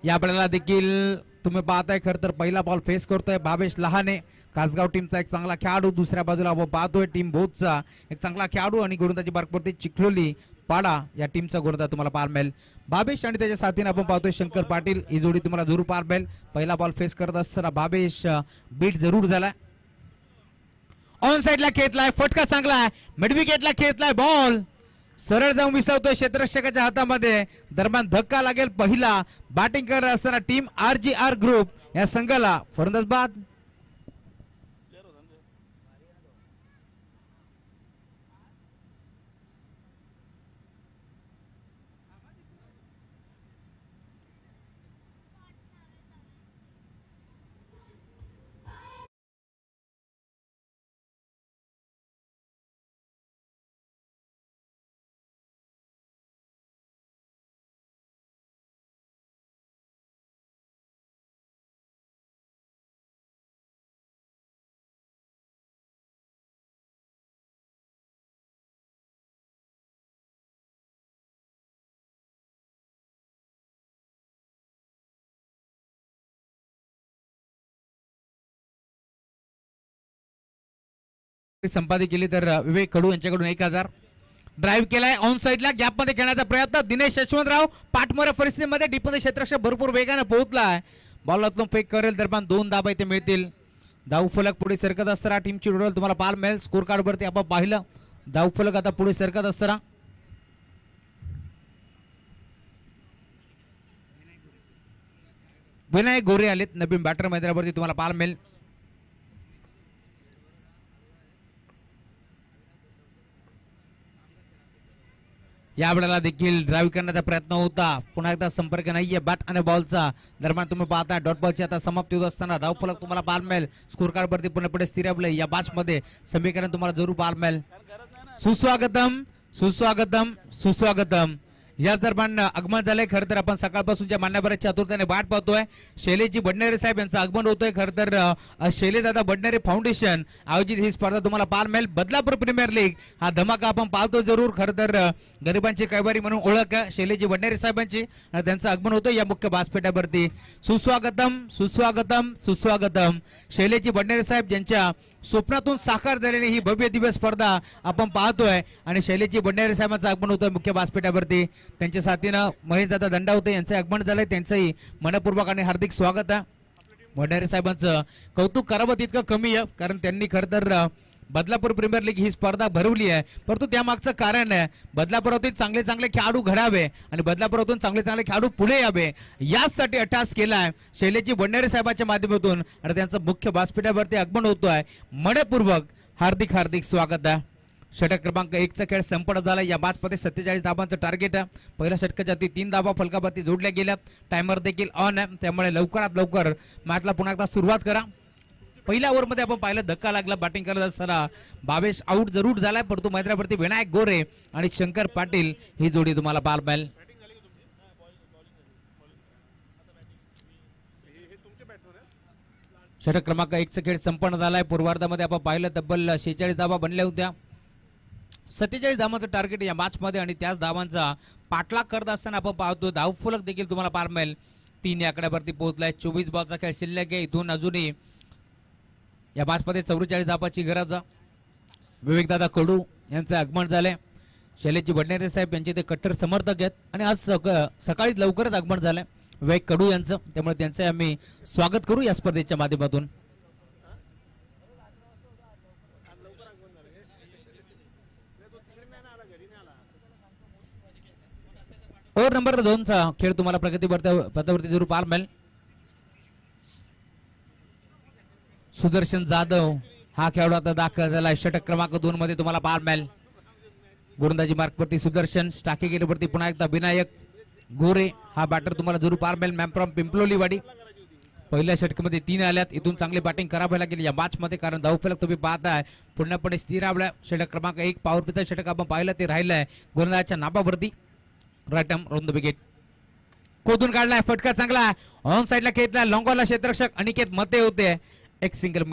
या आपल्याला देखील तुम्ही पाहताय. खर तर पहिला बॉल फेस करतोय भावेश लहाने, कासगाव टीमचा एक चांगला खेळाडू. दुसऱ्या बाजूला आपण पाहतोय टीम भोजचा एक चांगला खेळाडू आणि गोलंदाजी मार्कवरती चिखलोली पाडा या टीमचा गोलंदाज तुम्हाला पाहायला मिळेल. भावेश आणि त्याच्या साथीने आपण पाहतोय शंकर पाटील. ही जोडी तुम्हाला जरूर पाहायला मिळेल. पहिला बॉल फेस करत असताना भावेश बीट जरूर झालाय. ऑन साइडला खेचलाय, फटका चांगला आहे. मिड विकेटला खेचलाय बॉल सरळ जाऊन विसावतोय क्षेत्ररक्षकाच्या हातामध्ये. दरम्यान धक्का लागेल. पहिला बॅटिंग करत असताना टीम आरजीआर ग्रुप या संघाला फलंदाज बाद. संपादित केली तर विवेक कडू यांच्याकडून 1000 ड्राईव्ह केलाय ऑन साईडला गॅप मध्ये खेळण्याचा प्रयत्न दिनेश यशवंतराव पाठमोऱ्या परिस्थितीमध्ये डीपमध्ये क्षेत्ररक्षक भरपूर वेगाने पोहोचलाय बॉलतून फेक करेल दरम्यान 2 धाबा इथे मिळतील धावफलक पुढे सरकत असताना टीमची टोटल तुम्हाला पाहायला मिळेल स्कोर कार्ड वरती आपण पाहिलं धावफलक आता पुढे सरकत असताना विनायक गोरे आलेत नवीन बॅटर मैदानावरती तुम्हाला पाहायला मिळेल या वेळेला देखील ड्राईव्ह करण्याचा प्रयत्न होता पुन्हा एकदा संपर्क नाहीये बॅट आणि बॉलचा दरम्यान तुम्ही पाहता डॉट बॉलची आता समाप्ती होत असताना धावफलक तुम्हाला पाहायला मिळेल स्कोर कार्ड वरती पुन्हा स्थिरावले या मॅच मध्ये समीकरण तुम्हाला जरूर पाहायला मिळेल सुस्वागतम सुस्वागतम सुस्वागतम या दरम्यान आगमन झालंय खरं तर आपण सकाळपासून ज्या मान्यवरांच्या आतुरतेने वाट पाहतोय शैलेशजी बडनेरे साहेब यांचं आगमन होतोय खरं तर शैलेशदादा बडनेरे फाउंडेशन आयोजित ही स्पर्धा तुम्हाला पाहायला मिळेल बदलापूर प्रीमियर लीग हा धमाका आपण पाहतो जरूर खरं तर गरिबांची कैवारी म्हणून ओळख शैलेशजी बडनेरे साहेबांची आणि त्यांचं आगमन होतं या मुख्य व्यासपीठावरती सुस्वागतम सुस्वागतम सुस्वागतम शैलेशजी बडनेरे साहेब ज्यांच्या स्वप्नातून साकार झालेली ही भव्य दिव्य स्पर्धा आपण पाहतोय आणि शैलेशजी बडनेरे साहेबांचं आगमन होतं मुख्य व्यासपीठावरती त्यांच्या साथीनं महेशदादा दंडावते यांचं आगमन झालंय त्यांचंही मनपूर्वक आणि हार्दिक स्वागत आहे बडनेरे साहेबांचं कौतुक करावं तितकं कमी आहे कारण त्यांनी खरं तर बदलापूर प्रीमियर लीग ही स्पर्धा भरवली आहे परंतु त्यामागचं कारण आहे बदलापुरातून चांगले चांगले खेळाडू घडावे आणि बदलापुरातून चांगले चांगले खेळाडू पुढे यावे यासाठी अट्टास केलाय शैलेशजी बडनेरे साहेबांच्या माध्यमातून आणि त्यांचं मुख्य व्यासपीठावरती आगमन होतोय मनपूर्वक हार्दिक हार्दिक स्वागत आहे षटक क्रमांक 1 चा खेळ संपन्न झाला या मॅच मध्ये 47 धाबांचं टार्गेट आहे पहिल्या षटकाच्या 3 धाबा फलकावरती जोडल्या गेल्यात टायमर देखील ऑन आहे त्यामुळे लवकरात लवकर मॅचला पुन्हा एकदा सुरुवात करा पहिल्या ओव्हरमध्ये आपण पाहिलं धक्का लागला बॅटिंग करत असताना भावेश आऊट जरूर झालाय परंतु मैदानावरती विनायक गोरे आणि शंकर पाटील ही जोडी तुम्हाला पाहायला मिळेल षटक क्रमांक 1 चा खेळ संपन्न झालाय पूर्वार्धामध्ये आपण पाहिलं तब्बल 46 धाबा बनल्या होत्या 47 धावांचं टार्गेट या मॅच मध्ये आणि त्याच धावांचा पाठलाग करत असताना आपण पाहतो धावफलक देखील तुम्हाला पाहायला मिळेल 3 या आकड्यावरती पोहोचलाय 24 बॉलचा खेळ शिल्लक आहे इथून अजूनही या मॅच मध्ये 44 धाबाची गरज विवेकदादा कडू यांचं आगमन झालंय शैलेशजी बडनेरे साहेब यांचे ते कट्टर समर्थक आहेत आणि आज सकाळी लवकरच आगमन झालंय विवेक कडू यांचं त्यामुळे त्यांचे आम्ही स्वागत करू या स्पर्धेच्या माध्यमातून ओव्हर नंबर 2 चा खेळ तुम्हाला प्रगती पथावरती जरूर पाहायला मिळेल सुदर्शन जाधव हा खेळाडू आता दाखल झाला षटक क्रमांक 2 मध्ये तुम्हाला पाहायला मिळेल गोलंदाजी मार्कवरती सुदर्शन स्टाके गेल्यावरती पुन्हा एकदा विनायक गोरे हा बॅटर तुम्हाला जरूर पाहायला मिळेल मॅम फ्रॉम पिंपलोलीवाडी पहिल्या षटकामध्ये 3 आल्यात इथून चांगली बॅटिंग करावी लागेल या मॅच मध्ये कारण धावफलक तुम्ही पाहताय पूर्णपणे स्थिरावला षटक क्रमांक 1 पॉवर प्लेचं षटक आपण पाहिलं ते राहिलंय गोलंदाजाच्या नाबावरती right arm round the wicket कोदून काढलाय फटका चांगला ऑन साईडला खेळला लॉंगॉला क्षेत्ररक्षक अनिकेत मते होते एक सिंगल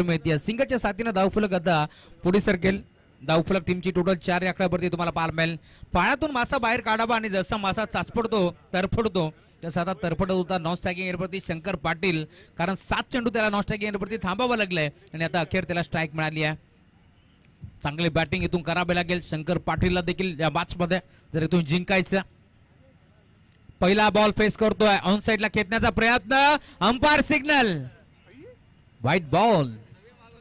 मिळते सिंगलच्या साथीने धावफलक आता पुढे सरकेल धावफलक टीमची टोटल 4 आकड्यावरती तुम्हाला पाहायला मिळेल पाण्यातून मासा बाहेर काढावा आणि जसा मासा चाचपडतो तरफडतो तसा आता तरफडत होता नॉन स्ट्रायकिंग एअरवरती शंकर पाटील कारण 7 चेंडू त्याला नॉन स्ट्रायकिंग एअरवरती थांबावं लागलंय आणि आता अखेर त्याला स्ट्राईक मिळाली आहे चांगली बॅटिंग इथून करावी लागेल शंकर पाटीलला देखील या मॅच मध्ये जर इथून जिंकायचं पहिला बॉल फेस करतोय ऑन साईडला खेचण्याचा प्रयत्न umpire signal white ball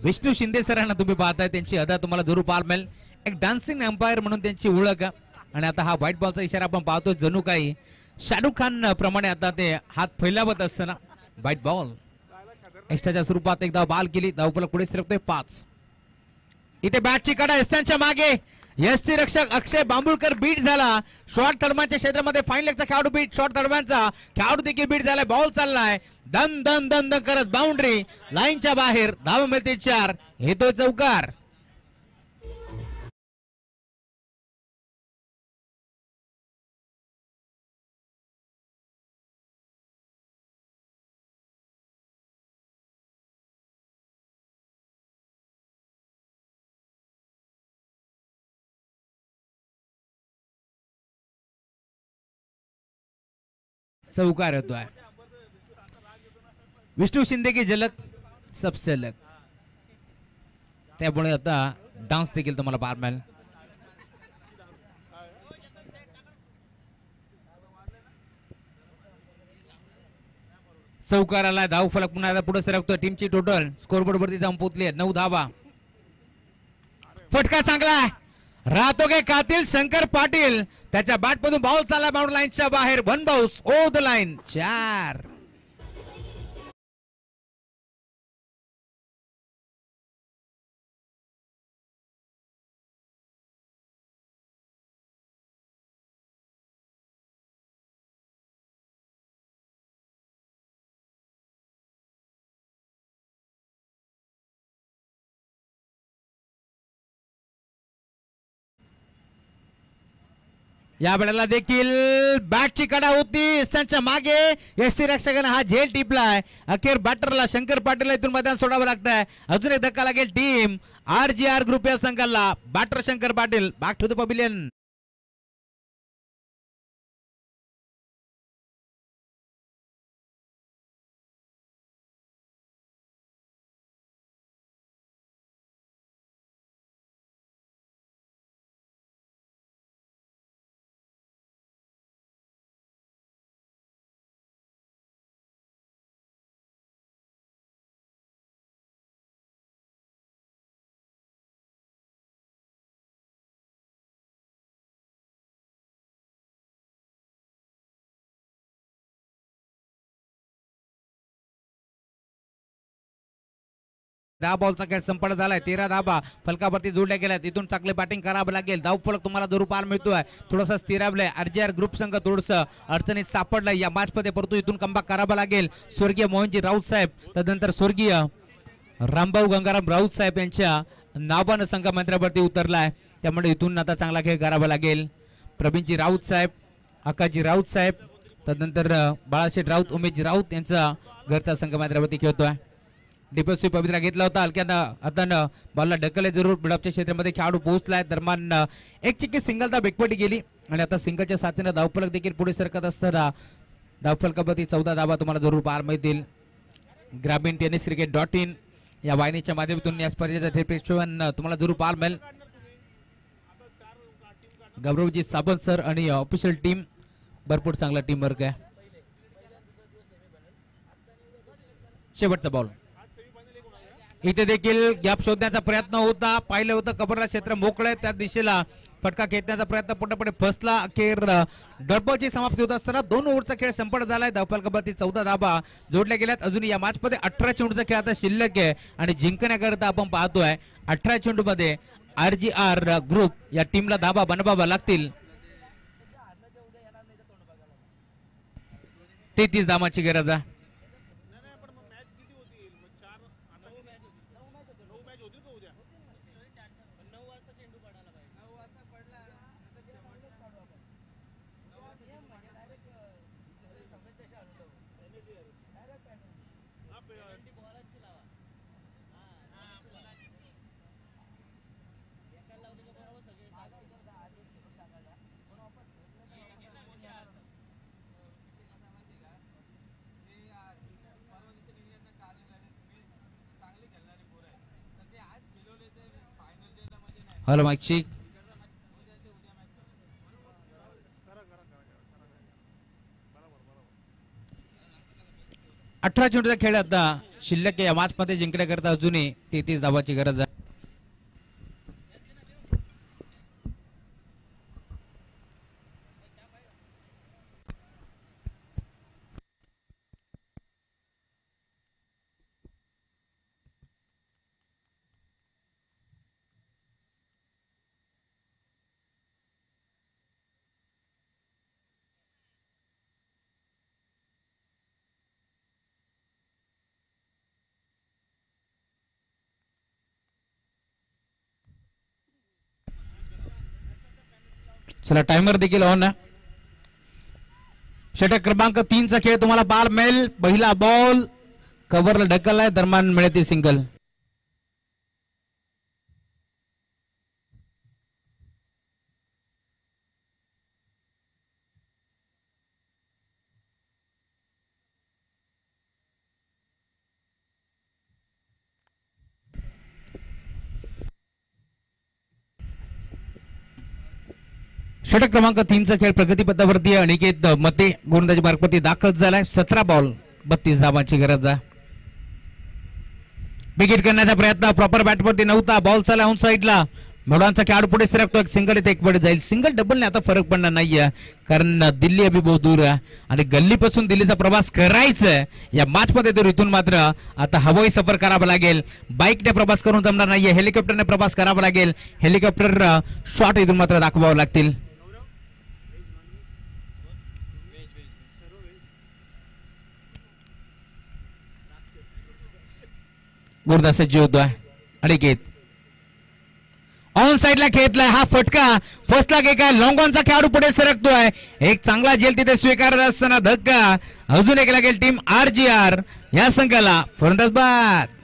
Vishnu Shinde सरांना तुम्ही पाहताय त्यांची अदा तुम्हाला जरूर पाहायला मिळेल एक डान्सिंग अंपायर म्हणून त्यांची ओळख आणि आता हा व्हाईट बॉलचा इशारा आपण पाहतो जणू काही शाहरुख खान प्रमाणे आता ते हात फैलावत असताना व्हाईट बॉल एक्स्ट्राच्या स्वरूपात एकदा बॉल केली धावफलक पुढे सरकतोय 5 इथे बॅटची कडा एस्टनच्या मागे यशची रक्षक अक्षय बांबुळकर बीट झाला शॉर्ट थर्माच्या क्षेत्रामध्ये फाईन लेगचा खेळाडू बीट शॉर्ट थर्मांचा खेळाडू देखील बीट झालाय बॉल चाललाय दन दन दन दन करत बाउंड्री लाईनच्या बाहेर धाव मिळते 4 येतोय चौकार चौकार होतोय विष्णू शिंदे की झलक सबसे अलग त्यामुळे आता डान्स देखील तुम्हाला पाहायला मिळेल. चौकाराला धाव फलक पुन्हा एकदा पुढे सरकतोय. टीमची टोटल स्कोरबोर्ड वरती जाऊन पोहोचली 9 धावा. फटका चांगला आहे. राहतो के कातील शंकर पाटील त्याच्या बॅट मधून बॉल चालला बाउंड्री लाईनच्या बाहेर. 1 बाउन्स ओव्हर द लाईन. 4. या वेळेला देखील बॅटची कडा होती त्यांच्या मागे. यष्टी रक्षकाने हा झेल टिपलाय. अखेर बॅटरला शंकर पाटील इथून मैदान सोडावं लागतंय. अजून एक धक्का लागेल टीम RGR ग्रुप या संघाला. Batter Shankar Patil back to the pavilion. दहा बॉलचा खेळ संपन्न झालाय. 13 धाबा फलकावरती जोडल्या गेल्या. तिथून चांगले बॅटिंग करावं लागेल. धाव फलक तुम्हाला जरूर पाहायला मिळतोय. थोडासा स्थिरावलाय. RGR ग्रुप संघ थोडस अडचणीत सापडलाय या मॅच मध्ये, परंतु इथून कमबॅक करावं लागेल. स्वर्गीय मोहनजी राऊत साहेब तदनंतर स्वर्गीय रामभाऊ गंगाराम राऊत साहेब यांच्या नावानं संघ मंत्र्यावरती उतरलाय. त्यामुळे इथून आता चांगला खेळ करावा लागेल. प्रवीणजी राऊत साहेब, आकाजी राऊत साहेब तदनंतर बाळाशेठ राऊत, उमेशजी राऊत यांचा घरचा संघ मंत्र्यावरती खेळतोय. डिफेन्सिव्ह पवित्रा घेतला होता. हलक्यानं आता बॉलला ढकलले जरूर. मिडअपच्या क्षेत्रामध्ये खेळाडू पोहोचलाय. दरम्यान एक चिक्की सिंगलदा बेकपटी गेली आणि आता सिंगलच्या साथीनं धावफलक देखील पुढे सरकत असताना धावफलकावरती 14 धावा तुम्हाला जरूर पाहायला मिळतील. ग्रामीण टेनिस क्रिकेट.in या वाहिनीच्या माध्यमातून या स्पर्धेचं थेट प्रेक्षण तुम्हाला जरूर पाहायला मिळेल. गौरवजी साबंत सर आणि ऑफिशियल टीम भरपूर चांगला टीम वर्क आहे. शेवटचा बॉल. इथे देखील गॅप शोधण्याचा प्रयत्न होता. पाहिलं होतं कबरला क्षेत्र मोकळे. त्या दिशेला फटका खेचण्याचा प्रयत्न पूर्णपणे फसला. अखेर डॉटबॉलची समाप्ती होत असताना 2 ओव्हरचा खेळ संपन्न झालाय. धावफलकावरती 14 धाबा जोडल्या गेल्यात. अजून या मॅच मध्ये 18 चेंडूचा खेळ आता शिल्लक आहे आणि जिंकण्याकरता आपण पाहतोय 18 चेंडू मध्ये RGR ग्रुप या टीमला धाबा बनवावा लागतील. 33 धावांची गरज आहे. हॅलो माईकची 18 चेंडूचा खेळ आता शिल्लक या मॅच मध्ये जिंकण्याकरता अजूनही 33 धावाची गरज आहे. चला टाइमर देखील ऑन आहे. षटक क्रमांक 3 चा खेळ तुम्हाला पाहायला मिळेल. पहिला बॉल कव्हरला ढकललाय. दरम्यान मिळते सिंगल. षटक क्रमांक 3चा खेळ प्रगतीपथावरती आहे. अनिकेत मते गोलंदाजी मार्गवरती दाखल झालाय. 17 बॉल 32 धावांची गरज आहे. विकेट करण्याचा प्रयत्न प्रॉपर बॅटवरती नव्हता. बॉल चालला ऑन साईडला. मोडांचा खेळाडू पुढे सरकतो. एक सिंगल येते, एक पुढे जाईल. सिंगल डबलने आता फरक पडणार नाहीये, कारण दिल्ली अभी बहुत दूर आहे आणि गल्लीपासून दिल्लीचा प्रवास करायचा आहे या मॅच मध्ये. तर इथून मात्र आता हवाई सफर करावा लागेल. बाईकने प्रवास करून जमणार नाहीये, हेलिकॉप्टरने प्रवास करावा लागेल. हेलिकॉप्टर शॉट इथून मात्र दाखवावे लागतील. गुरदास सज्ज होतोय. अनिकेत ऑन साइडला खेळतलाय. हा फटका फर्स्टला काय लॉंग ऑनचा खेळाडू पुढे सरकतोय. एक चांगला झेल तिथे स्वीकारत असताना धक्का अजून एक लागेल टीम RGR या संघाला. फलंदाज बाद.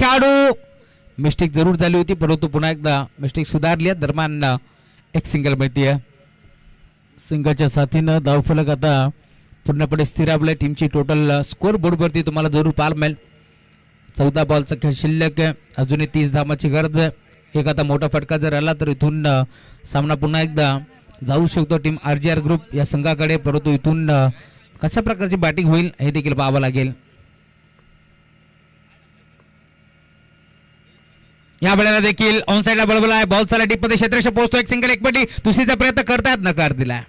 खेळाडू मिस्टेक जरूर झाली होती, परंतु पुन्हा एकदा मिस्टेक सुधारली आहे. दरम्यान एक सिंगल मिळते. सिंगलच्या साथीनं धावफलक आता पूर्णपणे स्थिरावलाय. टीमची टोटल स्कोर बोर्डवरती तुम्हाला जरूर पाहायला मिळेल. 14 बॉलचा खेळ शिल्लक आहे. अजूनही 30 धावांची गरज आहे. एक आता मोठा फटका जर आला तर इथून सामना पुन्हा एकदा जाऊ शकतो टीम RGR ग्रुप या संघाकडे. परंतु इथून कशा प्रकारची बॅटिंग होईल हे देखील पाहावं लागेल. या वेळेला देखील ऑन साइडला बळबला आहे. बॉल चाला डीप मध्ये क्षेत्ररक्षक पोहोचतो. एक सिंगल, एक पटी दुसरीचा प्रयत्न करतायत, नकार दिलाय.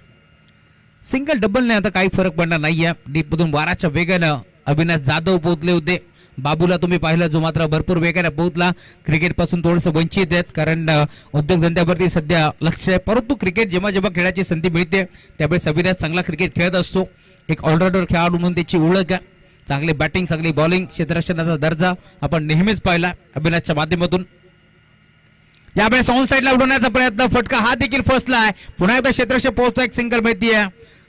सिंगल डबलने आता काही फरक पडणार नाहीये. डीप मधून वाराच्या वेगानं अविनाश जाधव पोहोचले होते. बाबूला तुम्ही पाहिलं, जो मात्र भरपूर वेगाने पोहोचला. क्रिकेट पासून थोडंसं वंचित आहेत, कारण उद्योगधंद्यावरती सध्या लक्ष आहे. परंतु क्रिकेट जेव्हा जेव्हा खेळाची संधी मिळते त्यावेळेस अविनाश चांगला क्रिकेट खेळत असतो. एक ऑलराऊंडर खेळाडू म्हणून त्याची ओळख आहे. चांगली बॅटिंग, चांगली बॉलिंग, क्षेत्ररक्षणाचा दर्जा आपण नेहमीच पाहिला अविनाशच्या माध्यमातून. यावेळेस ऑन साइडला उडवण्याचा प्रयत्न, फटका हा देखील फसला आहे. पुन्हा एकदा क्षेत्ररक्षक पोहोचतो. एक सिंगल माहिती आहे.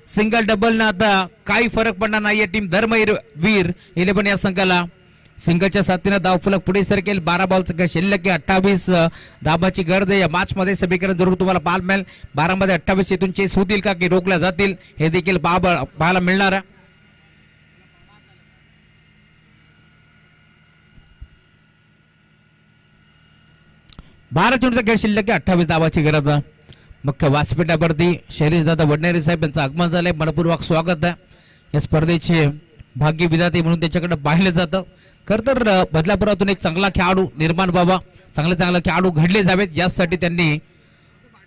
सिंगल डबल ना आता काही फरक पडणार नाहीये टीम धर्मवीर 11 या संघाला. सिंगलच्या साथीनं धावफलक पुढे सरकेल. 12 बॉलचं शिल्लक आहे. 28 धाबाची गरज आहे या मॅच मध्ये. समीकरण जरूर तुम्हाला पाहायला मिळेल. 12 मध्ये 28 इथून चेस होतील का की रोखल्या जातील हे देखील पाहायला मिळणार आहे. बारा चेंडूचा खेळ शिल्लक आहे. 28 धावाची गरज आहे. मुख्य व्यासपीठावरती शैलेशदादा वडनेरे साहेब यांचं आगमन झालंय. मनपूर्वक स्वागत आहे. या स्पर्धेचे भाग्य विधाते म्हणून त्याच्याकडे पाहिलं जातं. खरं तर बदलापुरातून एक चांगला खेळाडू निर्माण व्हावा, चांगले खेळाडू घडले जावेत, यासाठी त्यांनी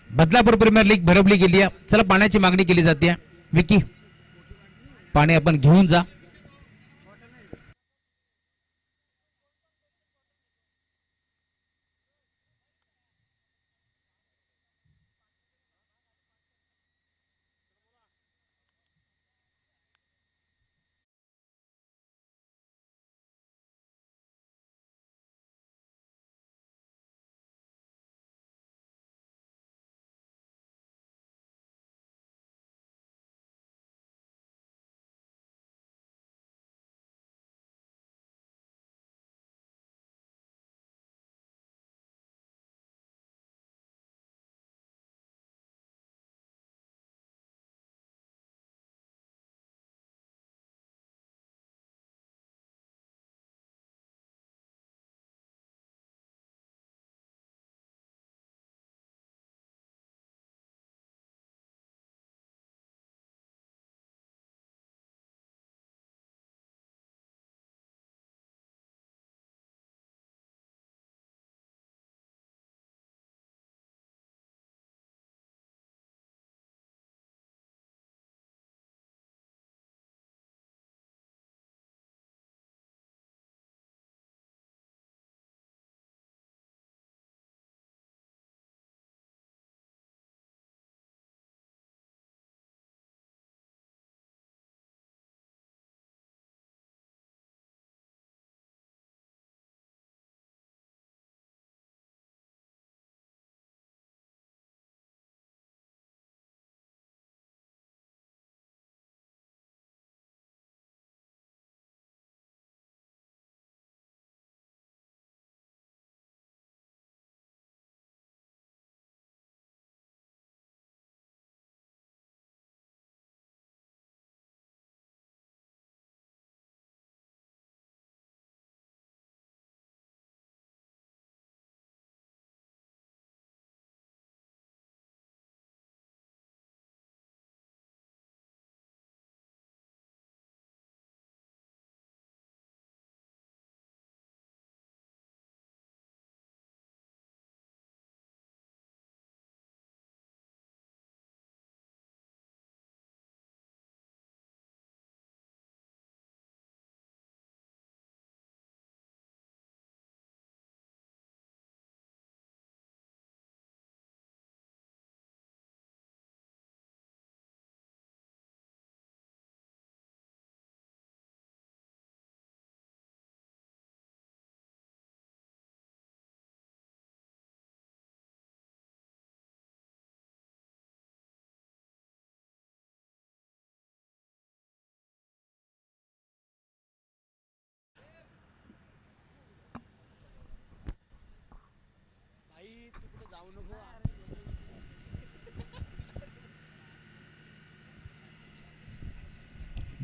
बदलापूर प्रीमियर लीग भरवली गेली आहे. चला, पाण्याची मागणी केली जाते. विकी, पाणी आपण घेऊन जा.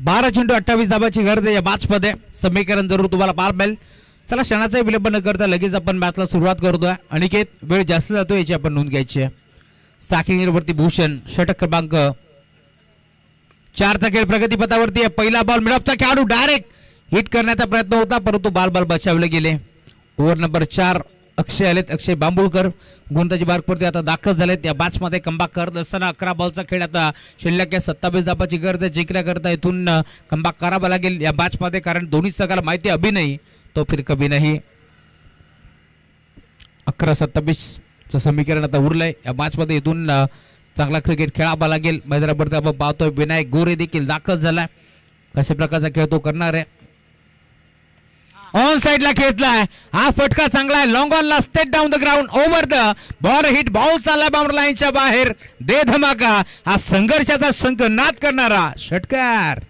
12 चेंडू 28 धाबाची गरज आहे या मॅच मध्ये. समीकरण जरूर तुम्हाला पार मिळेल. चला क्षणाचाही विलंब न करता लगेच आपण मॅचला सुरुवात करतोय. अनिकेत वेळ जास्त जातो याची आपण नोंद घ्यायची आहे. स्टाकिंगवरती भूषण षटक क्रमांक 4चा खेळ प्रगतीपथावरती आहे. पहिला बॉल मिळवता खेळाडू डायरेक्ट हिट करण्याचा प्रयत्न होता परंतु बाल बचावले गेले. ओव्हर नंबर 4 अक्षय आलेत. अक्षय बांबुळकर गोलंदाजी मार्कवरती आता दाखल झालेत. या मॅच मध्ये कमबॅक करत असताना 11 बॉलचा खेळ आता शिल्लक आहे. 27 धाबाची गरज आहे. जिंकण्याकरता इथून कमबॅक करावा लागेल या मॅच मध्ये कारण दोन्ही संघाला माहिती अभि नाही तो फिर कभी नाही. 11-27 समीकरण आता उरलंय या मॅच मध्ये. इथून चांगला क्रिकेट खेळावा लागेल. मैदानावरती आपण पाहतोय विनायक गोरे देखील दाखल झालाय. कशा प्रकारचा खेळ तो करणार आहे. ऑन साइडला खेळलाय. हा फटका चांगला आहे. लॉंग ऑनला straight down the ground over the ball hit. Ball चालला बाउंड्री लाईनच्या बाहेर. दे धमाका. हा संघर्षाचा शंखनाद करणारा षटकार.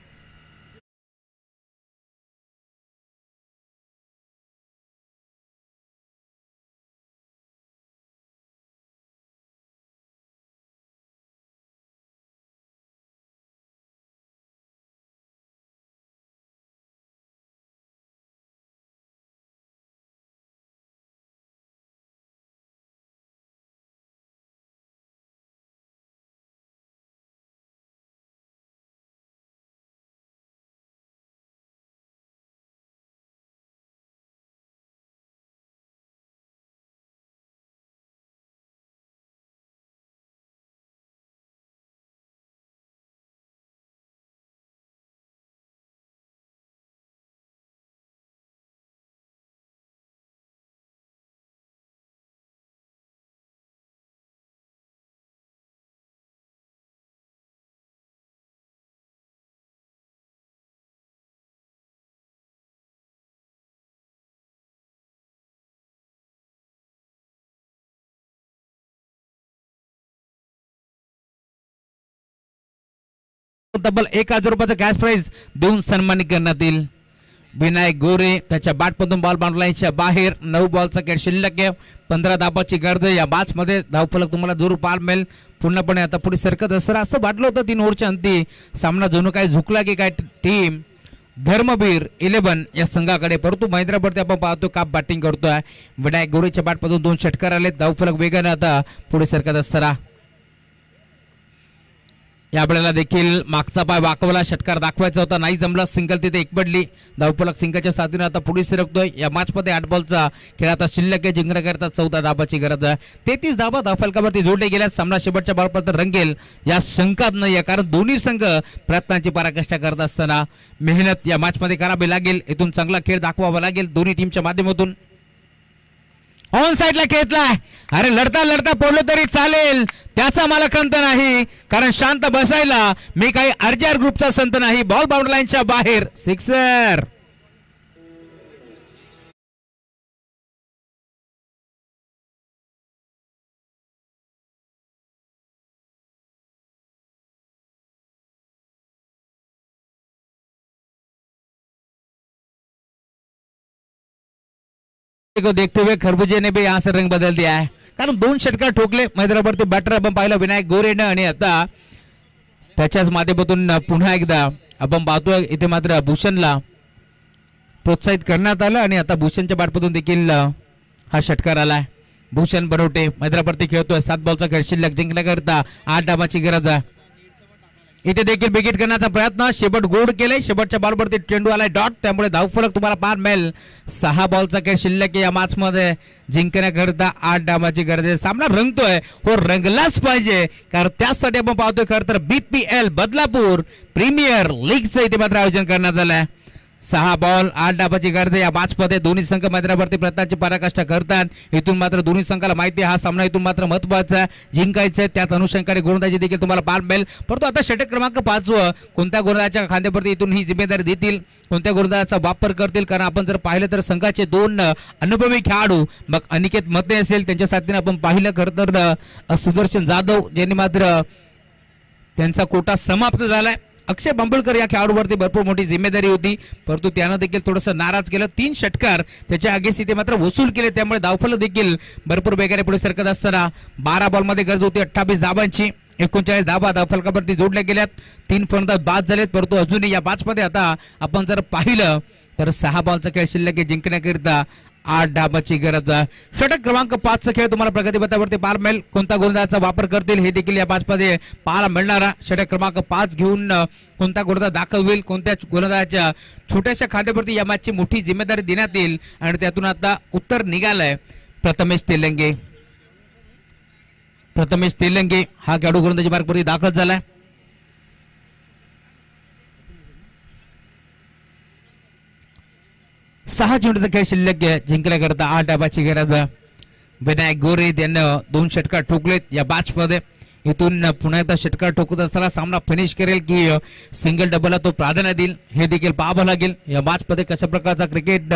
तब्बल 1000 रुपयाचा कॅश प्राइज देऊन सन्मानित करण्यात येईल. विनायक गोरे त्याच्या बॅटमधून बॉल बाउंड्री लाईनच्या बाहेर. 9 बॉलचा खेळ शिल्लक आहे. 15 धाबाची गरज या मॅच मध्ये. धावफलक तुम्हाला जरूर पार मिळेल. पूर्णपणे आता पुढे सरकत असताना असं वाटलं होतं 3 ओव्हरच्या अंती सामना जणू काय झुकला की काय टीम धर्मवीर 11 या संघाकडे परंतु मैदानावरती आपण पाहतो काप बॅटिंग करतोय. विनायक गोरेच्या बॅटमधून 2 षटकार आले. धावफलक वेगाने आता पुढे सरकत असताना यावेळेला देखील मागचा पाय वाकवला. षटकार दाखवायचा होता नाही जमला. सिंगल तिथे एक पडली. धावफलक सिंगलच्या साथीने आता पुढे सरकतोय. या मॅच मध्ये 8 बॉलचा खेळ आता शिल्लक आहे. जिंकण्याकरता 14 धाबाची गरज आहे. 33 धाबा धावफलकावरती जोडले गेल्या. सामना शेवटच्या बॉलपर्यंत रंगेल या शंकात नाही कारण दोन्ही संघ प्रयत्नांची पराकाष्ठा करत असताना मेहनत या मॅच मध्ये करावी लागेल. इथून चांगला खेळ दाखवावा लागेल दोन्ही टीमच्या माध्यमातून. ऑन साइडला खेळलाय. अरे लढता लढता पडलो तरी चालेल त्याचा मला खंत नाही कारण शांत बसायला मी काही अर्जर ग्रुपचा संत नाही. बॉल बाउंड्री लाईनच्या बाहेर. सिक्सर. को देखते हुए खरबूजे ने भी यहाँ से रंग बदल दिया है कारण 2 षटकार ठोकले. मैदानावरती बॅटर आपण पाहिलं विनायक गोरेनं आणि आता त्याच्याच माध्यमातून पुन्हा एकदा आपण पाहतोय इथे मात्र भूषणला प्रोत्साहित करण्यात आलं आणि आता भूषणच्या बॅटमधून देखील हा षटकार आलाय. भूषण बरोटे मैदानावरती खेळतोय. 7 बॉलचा खेळ शिल्लक. जिंकण्याकरता 8 धाबाची गरज आहे. इथे देखील विकेट करण्याचा प्रयत्न. शेवट गोड केले. शेवटच्या बॉलवरती चेंडू आलाय डॉट त्यामुळे धावफलक तुम्हाला पार मिळेल. 6 बॉलचा खेळ शिल्लक या मॅच मध्ये. जिंकण्याकरता 8 धाबाची गरज आहे. सामना रंगतोय हो रंगलाच पाहिजे कारण त्यासाठी आपण पाहतोय खरं तर BPL बदलापूर प्रीमियर लीगचं इथे मात्र आयोजन करण्यात आलंय. 6 बॉल 8 धाबाची गरज या मॅच मध्ये. दोन्ही संघ मैदानावरती प्रयत्नाची पराकाष्ठा करतात. इथून मात्र दोन्ही संघाला माहिती हा सामना इथून मात्र महत्वाचा जिंकायचा आहे. त्याच अनुषंगाने गोलंदाजी देखील तुम्हाला पार मिळेल. परंतु आता षटक क्रमांक 5 कोणत्या गोलंदाजाच्या खांद्यावरती इथून ही जिम्मेदारी देतील कोणत्या गोलंदाजाचा वापर करतील कारण आपण जर पाहिलं तर संघाचे 2 अनुभवी खेळाडू मग अनिकेत मते असेल त्यांच्या साथीने आपण पाहिलं खरं तर सुदर्शन जाधव ज्यांनी मात्र त्यांचा कोटा समाप्त झालाय. अक्षय बांबुळकर या खेळाडूवरती भरपूर मोठी जिम्मेदारी होती परंतु त्यानं देखील थोडंसं नाराज केलं. 3 षटकार त्याच्या अगेन्स्ट इथे मात्र वसूल केले त्यामुळे धावफलक देखील भरपूर वेगाने पुढे सरकत असताना 12 बॉलमध्ये गरज होती 28 धाबांची. 39 धावा फलकावरती जोडल्या गेल्यात. 3 फलंदाज बाद झालेत, परंतु अजूनही या मॅच मध्ये आता आपण जर पाहिलं तर 6 बॉलचा खेळ शिल्लक जिंकण्याकरिता 8 धावांची गरज आहे. षटक क्रमांक 5 चा खेळ तुम्हाला प्रगतीपथावरती पाहायला मिळेल. कोणता गोलंदाजाचा वापर करतील हे देखील या मॅच मध्ये पाहायला मिळणार. षटक क्रमांक 5 घेऊन कोणता गोलंदाज दाखल होईल, कोणत्या गोलंदाजाच्या छोट्याशा खांद्यावरती या मॅचची मोठी जिम्मेदारी देण्यात येईल आणि त्यातून आता उत्तर निघालंय. प्रथमेश तेलंगे हा खेळाडू गोलंदाजी मार्गावरती दाखल झालाय. सहा चेंडूचा खेळ शिल्लक जिंकण्याकरता 8 धावांची गरज. विनायक गोरे त्यानं 2 षटकार ठोकलेत या मॅच मध्ये. इथून पुन्हा एकदा षटकार ठोकत असताना सामना फिनिश करेल की सिंगल डबलला तो प्राधान्य देईल हे देखील पाहावं लागेल. या मॅच मध्ये कशा प्रकारचा क्रिकेट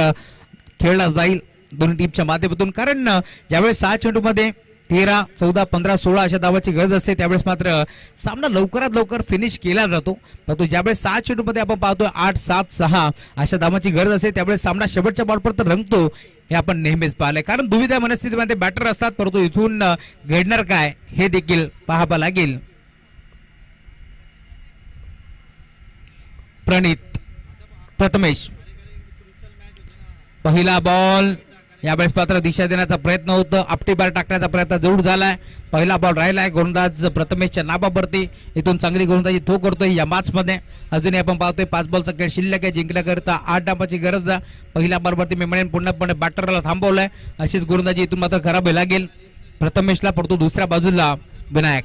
खेळला जाईल दोन्ही टीमच्या माध्यमातून, कारण ज्यावेळेस 6 चेंडू मध्ये 13, 14, 15, 16 अशा धावांची गरज असते त्यावेळेस मात्र सामना लवकरात लवकर फिनिश केला जातो. परंतु ज्यावेळेस 6 चेंडू मध्ये आपण पाहतोय 8, 7, 6 अशा धावांची गरज असते त्यावेळेस सामना शेवटच्या बॉलपर्यंत रंगतो हे आपण नेहमीच पाहिलंय. कारण दुविधा मनस्थितीमध्ये बॅटर असतात, परंतु इथून घडणार काय हे देखील पाहावं लागेल. प्रथमेश पहिला बॉल यावेळेस मात्र दिशा देण्याचा प्रयत्न होता, आपटी बार टाकण्याचा प्रयत्न जरूर झालाय. पहिला बॉल राहिलाय गोलंदाज प्रथमेशच्या नाबावरती. इथून चांगली गोलंदाजी तो करतोय या मॅच मध्ये. अजूनही आपण पाहतोय 5 बॉलचा खेळ शिल्लक आहे, जिंकण्याकरिता 8 धावांची गरज आहे. पहिल्या बॉलवरती मी म्हणेन पूर्णपणे बॅटरला थांबवलंय. अशीच गोलंदाजी इथून मात्र करावी लागेल प्रथमेशला. परंतु दुसऱ्या बाजूला विनायक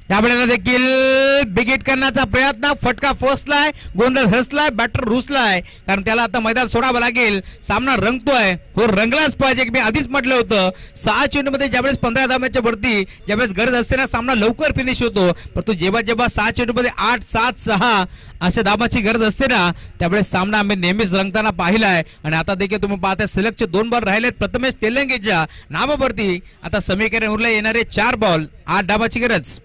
यावेळेला देखील बिगिट करण्याचा प्रयत्न, फटका फसलाय, गोंधळ हसलाय, बॅटर रुसलाय, कारण त्याला आता मैदान सोडावं लागेल. सामना रंगतोय, हो रंगलाच पाहिजे. मी आधीच म्हटलं होतं 6 चेंडू मध्ये ज्यावेळेस 15 धावांच्या वरती ज्यावेळेस गरज असते ना सामना लवकर फिनिश होतो. परंतु जेव्हा 6 चेंडू मध्ये 8, 7, 6 अशा धावांची गरज असते ना त्यावेळेस सामना आम्ही नेहमीच रंगताना पाहिलाय. आणि आता देखील तुम्ही पाहताय सलगचे 2 बॉल राहिलेत प्रथमेश तेलंगेच्या नावावरती. आता समीकरण उरले येणारे 4 बॉल 8 धावांची गरज.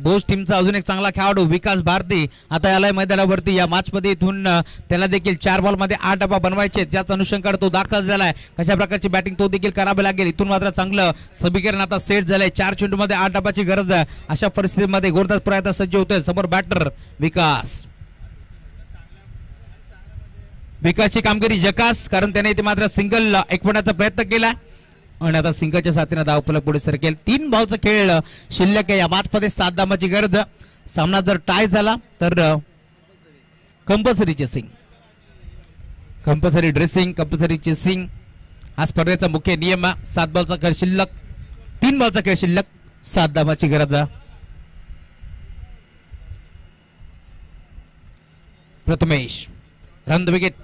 बोस टीमचा अजून एक चांगला खेळाडू विकास भारती आता याला मैदानावरती या मॅच मध्ये. इथून त्याला देखील 4 बॉल मध्ये 8 धावा बनवायचे, ज्याच अनुषंगाने तो दाखल झालाय. कशा प्रकारची बॅटिंग तो देखील करावी लागेल. इथून मात्र चांगलं समीकरण आता सेट झालंय. 4 चेंडू मध्ये 8 धावांची गरज आहे. अशा परिस्थितीमध्ये गोलंदाज प्रयत्न सज्ज होतोय. समोर बॅटर विकासची कामगिरी जकास, कारण त्याने इथे मात्र सिंगल एकवण्याचा प्रयत्न केला आणि आता सिंगलच्या साथीने धाव फलक पुढे सरकेल. 3 बॉलचा खेळ शिल्लक आहे या मॅच मध्ये. 7 धावांची गरज. सामना जर टाय झाला तर कंपल्सरी ड्रेसिंग, कंपल्सरी चेसिंग हा स्पर्धेचा मुख्य नियम. 7 बॉलचा खेळ शिल्लक, 3 बॉलचा खेळ शिल्लक, 7 धावांची गरज. Prathamesh run wicket.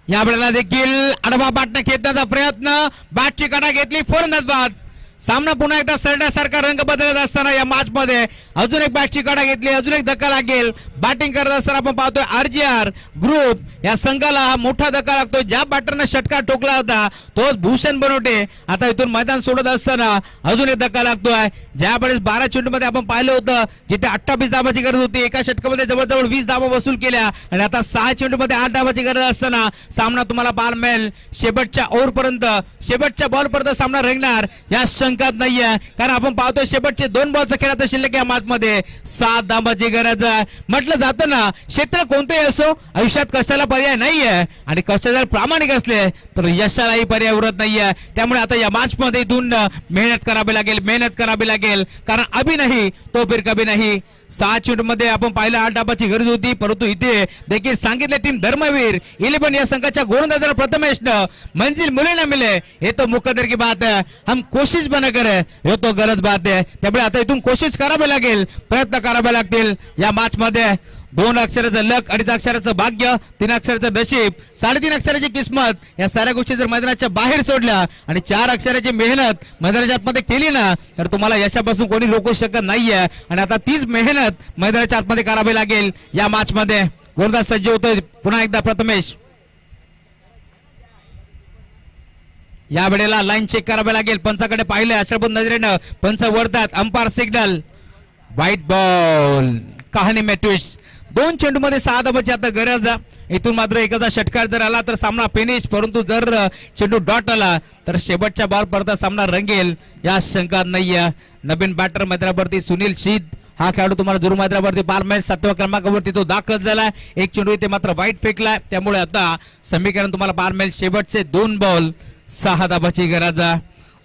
या वेळेला देखील आडवा बाटना खेचण्याचा प्रयत्न, बॅटची कडा घेतली, फलंदाज बाद. सामना पुन्हा एकदा सरण्यासारखा रंग बदलत असताना या मॅच मध्ये अजून एक बॅटची कडा घेतली, अजून एक धक्का लागेल. बॅटिंग करत असताना आपण पाहतोय RGR ग्रुप या संघाला हा मोठा धक्का लागतो. ज्या बॅटरने षटकार ठोकला होता तोच भूषण बनवटे आता इथून मैदान सोडत असताना अजून एक धक्का लागतोय. ज्यावेळेस 12 चेंडू मध्ये आपण पाहिलं होतं जिथे 28 धावांची गरज होती, एका षटकामध्ये जवळजवळ 20 धावा वसूल केल्या आणि आता 6 चेंडू मध्ये 8 धावांची गरज असताना सामना तुम्हाला पाहायला मिळेल. शेवटच्या ओव्हरपर्यंत, शेवटच्या बॉलपर्यंत सामना रंगणार या शंकात नाहीये, कारण आपण पाहतोय शेवटचे 2 बॉलचा खेळ आता शिल्लक या मॅच मध्ये. 7 धावांची गरज आहे. म्हटलं जातं ना क्षेत्र कोणतेही असो आयुष्यात कशाला पर्याय नाहीये आणि कशा जर प्रामाणिक असले तर यशालाही पर्याय उरत नाहीये. त्यामुळे आता या मॅच मध्ये इथून मेहनत करावी लागेल, कारण अभी नाही तो फिर कभी नाही. 6 चेंडू मध्ये आपण पाहिलं 8 धावांची गरज होती, परंतु इथे देखील सांगितले टीम धर्मवीर 11 या संघाच्या गोलंदाजाला प्रथमेशनं मंजिल मिले ना मिले हे तो मुकद्दर की बात है, हम कोशिश बना करे हे तो गलत बात है. त्यामुळे आता इथून कोशिश करावी लागेल, प्रयत्न करावे लागतील या मॅच मध्ये. 2 अक्षराचं लक, 2.5 अक्षराचं भाग्य, 3 अक्षराचं नशीब, 3.5 अक्षराची किस्मत, या साऱ्या गोष्टी जर मैदानाच्या बाहेर सोडल्या आणि 4 अक्षराची मेहनत मैदानाच्या आतमध्ये केली ना तर तुम्हाला यशापासून कोणी रोखू शकत नाहीये. आणि आता तीच मेहनत मैदानाच्या आतमध्ये करावी लागेल या मॅच मध्ये. गोलंदाज सज्ज होतोय पुन्हा एकदा प्रथमेश. या वेळेला लाईन चेक करावी लागेल. पंचाकडे पाहिले अशाबद्ध नजरेनं पंच वरतात. Umpire signal white ball. कहाणी मॅट्यूश 2 चेंडूमध्ये 6 धावांची आता गरज. इथून मात्र एकाचा षटकार जर आला तर सामना फिनिश, परंतु जर चेंडू डॉट आला तर शेवटच्या बॉल पर्यंत सामना रंगेल या शंका नाहीये. नवीन बॅटर मैदानावरती सुनील शीद हा खेळाडू तुम्हाला जुरू मैदानावरती पारमेल 7व्या क्रमांकावरती तो दाखल झालाय. एक चेंडू इथे मात्र वाईट फेकलाय, त्यामुळे आता समीकरण तुम्हाला पारमेल शेवटचे 2 बॉल 6 धावांची गरज.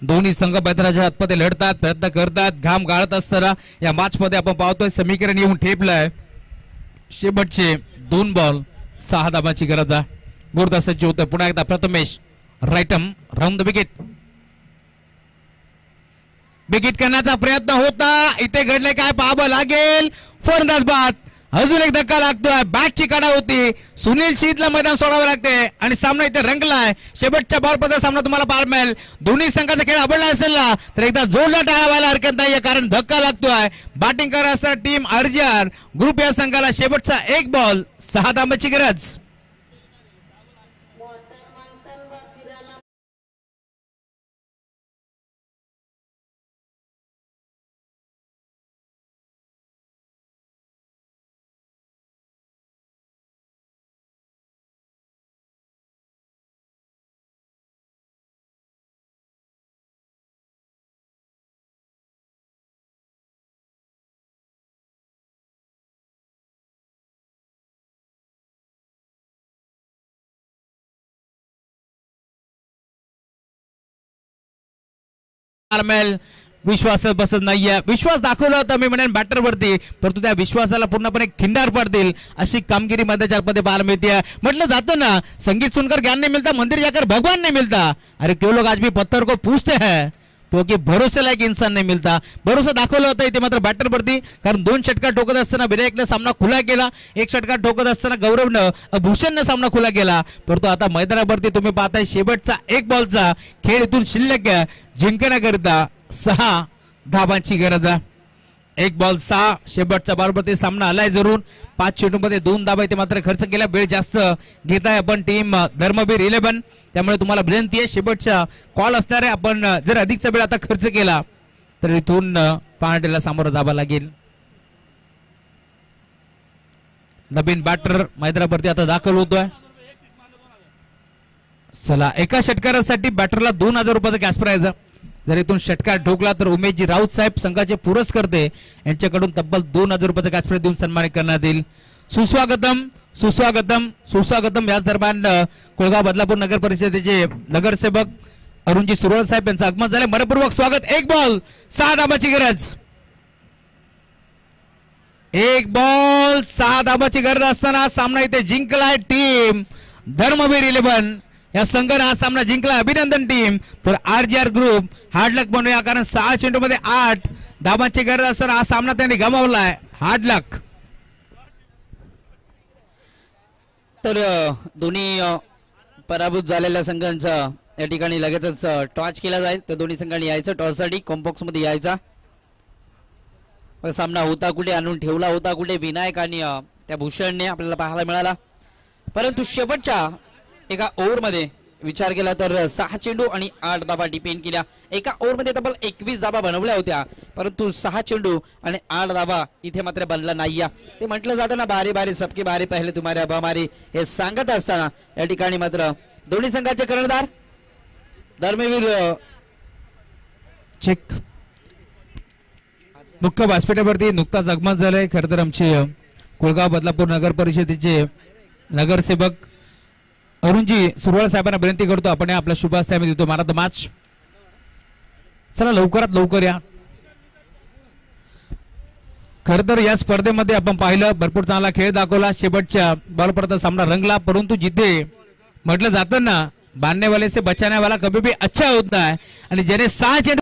दोन्ही संघ मैदानाच्या आतमध्ये लढतात, प्रयत्न करतात, घाम गाळत असताना या मॅच मध्ये आपण पाहतोय समीकरण येऊन ठेपलंय. शेवटचे 2 बॉल 6 धावांची गरज. गोलंदाज सज्ज होतोय पुन्हा एकदा Prathamesh. Right arm round the wicket. Wicket करण्याचा प्रयत्न होता, इथे घडले काय पाहावं लागेल. फलंदाज बाद. अजून एक धक्का लागतोय. बॅटची काढा होती, सुनील शीतला मैदान सोडावं लागते आणि सामना इथे रंगलाय. शेवटच्या बॉल पर्यंत सामना तुम्हाला पार मिळेल. दोन्ही संघाचा खेळ आवडला असेल ना तर एकदा जोरदार टाळ्या व्हायला हरकत नाहीये, कारण धक्का लागतोय. बॅटिंग करण्याचा टीम अर्जर ग्रुप या संघाला शेवटचा 1 बॉल 6 धावांची गरज. विश्वास बसत नाहीये. विश्वास दाखवला होता मी म्हणेन बॅटरवरती, परंतु त्या विश्वासाला पूर्णपणे खिंडार पडतील अशी कामगिरी मैदानाच्या मध्ये पाहायला मिळते. म्हटलं जातं ना, संगीत सुनकर ज्ञान नहीं मिलता, मंदिर जाकर भगवान नहीं मिलता. अरे क्यों लोग आज भी पत्थर को पूछते हैं, क्योंकि भरोसे लायक इंसान नाही मिळता. भरोसा दाखवला होता इथे मात्र बॅटरवरती, कारण 2 षटकार ठोकत असताना विनायकने सामना खुला केला, 1 षटकार ठोकत असताना गौरवनं भूषणनं सामना खुला केला. परंतु आता मैदानावरती तुम्ही पाहताय शेवटचा 1 बॉलचा खेळ इथून शिल्लक जिंकण्याकरिता 6 धावांची गरज. 1 बॉल 6. शेवटच्या बॉलवरती सामना आलाय जरूर. 5 चेंडूमध्ये 2 धावा इथे मात्र खर्च केला. वेळ जास्त घेताय आपण टीम धर्मवीर 11, त्यामुळे तुम्हाला विनंती आहे शेवटचा कॉल असणार आहे. आपण जर अधिकचा वेळ आता खर्च केला तर इथून पहाटेला सामोरं जावं लागेल. नवीन बॅटर मैदानावरती आता दाखल होतोय. चला, एका षटकारासाठी बॅटरला 2000 रुपयाचा कॅश प्राइज. जर इथून षटकार ठोकला तर उमेशजी राऊत साहेब संघाचे पुरस्कर्ते यांच्याकडून तब्बल 2000 रुपयाचा कॅश प्राइज देऊन सन्मानित करण्यात येईल. सुस्वागतम सुस्वागतम सुस्वागतम. याच दरम्यान कोळगाव बदलापूर नगर परिषदेचे नगरसेवक अरुणजी सुरवळ साहेब यांचं आगमन झाले. मनपूर्वक स्वागत. 1 बॉल 6 धावांची गरज. 1 बॉल 6 धावांची गरज असताना सामना इथे जिंकलाय टीम धर्मवीर 11 या संघाने हा सामना जिंकला. अभिनंदन टीम. तर आरजीआर ग्रुप हार्ड लक बनूया, कारण 6 चेंडू मध्ये 8 धावांची गरज असताना हा सामना त्यांनी गमावलाय. हार्ड लक.
तर दोन्ही पराभूत झालेल्या संघांचा या ठिकाणी लगेचच टॉस केला जाईल. तर दोन्ही संघांनी यायचं टॉससाठी कॉम्बॉक्स मध्ये यायचा. सामना होता कुठे आणून ठेवला होता कुठे विनायक आणि त्या भूषणने आपल्याला पाहायला मिळाला. परंतु शेवटच्या एका ओव्हरमध्ये विचार केला तर 6 चेंडू आणि 8 धावा डिपेंड केल्या. एका ओव्हरमध्ये तब्बल 21 धावा बनवल्या होत्या, परंतु 6 चेंडू आणि 8 धावा इथे मात्र बनला नाही. ते म्हटलं जातं ना, बारी बारी सबके बारी पहिले तुम्हारे अब हमारी, हे सांगत असताना या ठिकाणी मात्र दोन्ही संघाचे कर्णधार धर्मवीर
चेक मुख्य व्यासपीठावरती नुकताच आगमन झालंय. खरं तर आमचे कोळगाव बदलापूर नगर परिषदेचे नगरसेवक अरुणजी सुरवळ साहेबांना विनंती करतो आपण आपला शुभ हस्ते आम्ही देतो. मारा द मॅच. चला लवकरात लवकर या. खरं तर या स्पर्धेमध्ये आपण पाहिलं भरपूर चांगला खेळ दाखवला. शेवटच्या बॉलपर्यंत सामना रंगला, परंतु जिथे म्हटलं जातं ना, बांधने वाले से बचाने वाला कभी भी अच्छा होता है, आणि ज्याने 6 चेंडू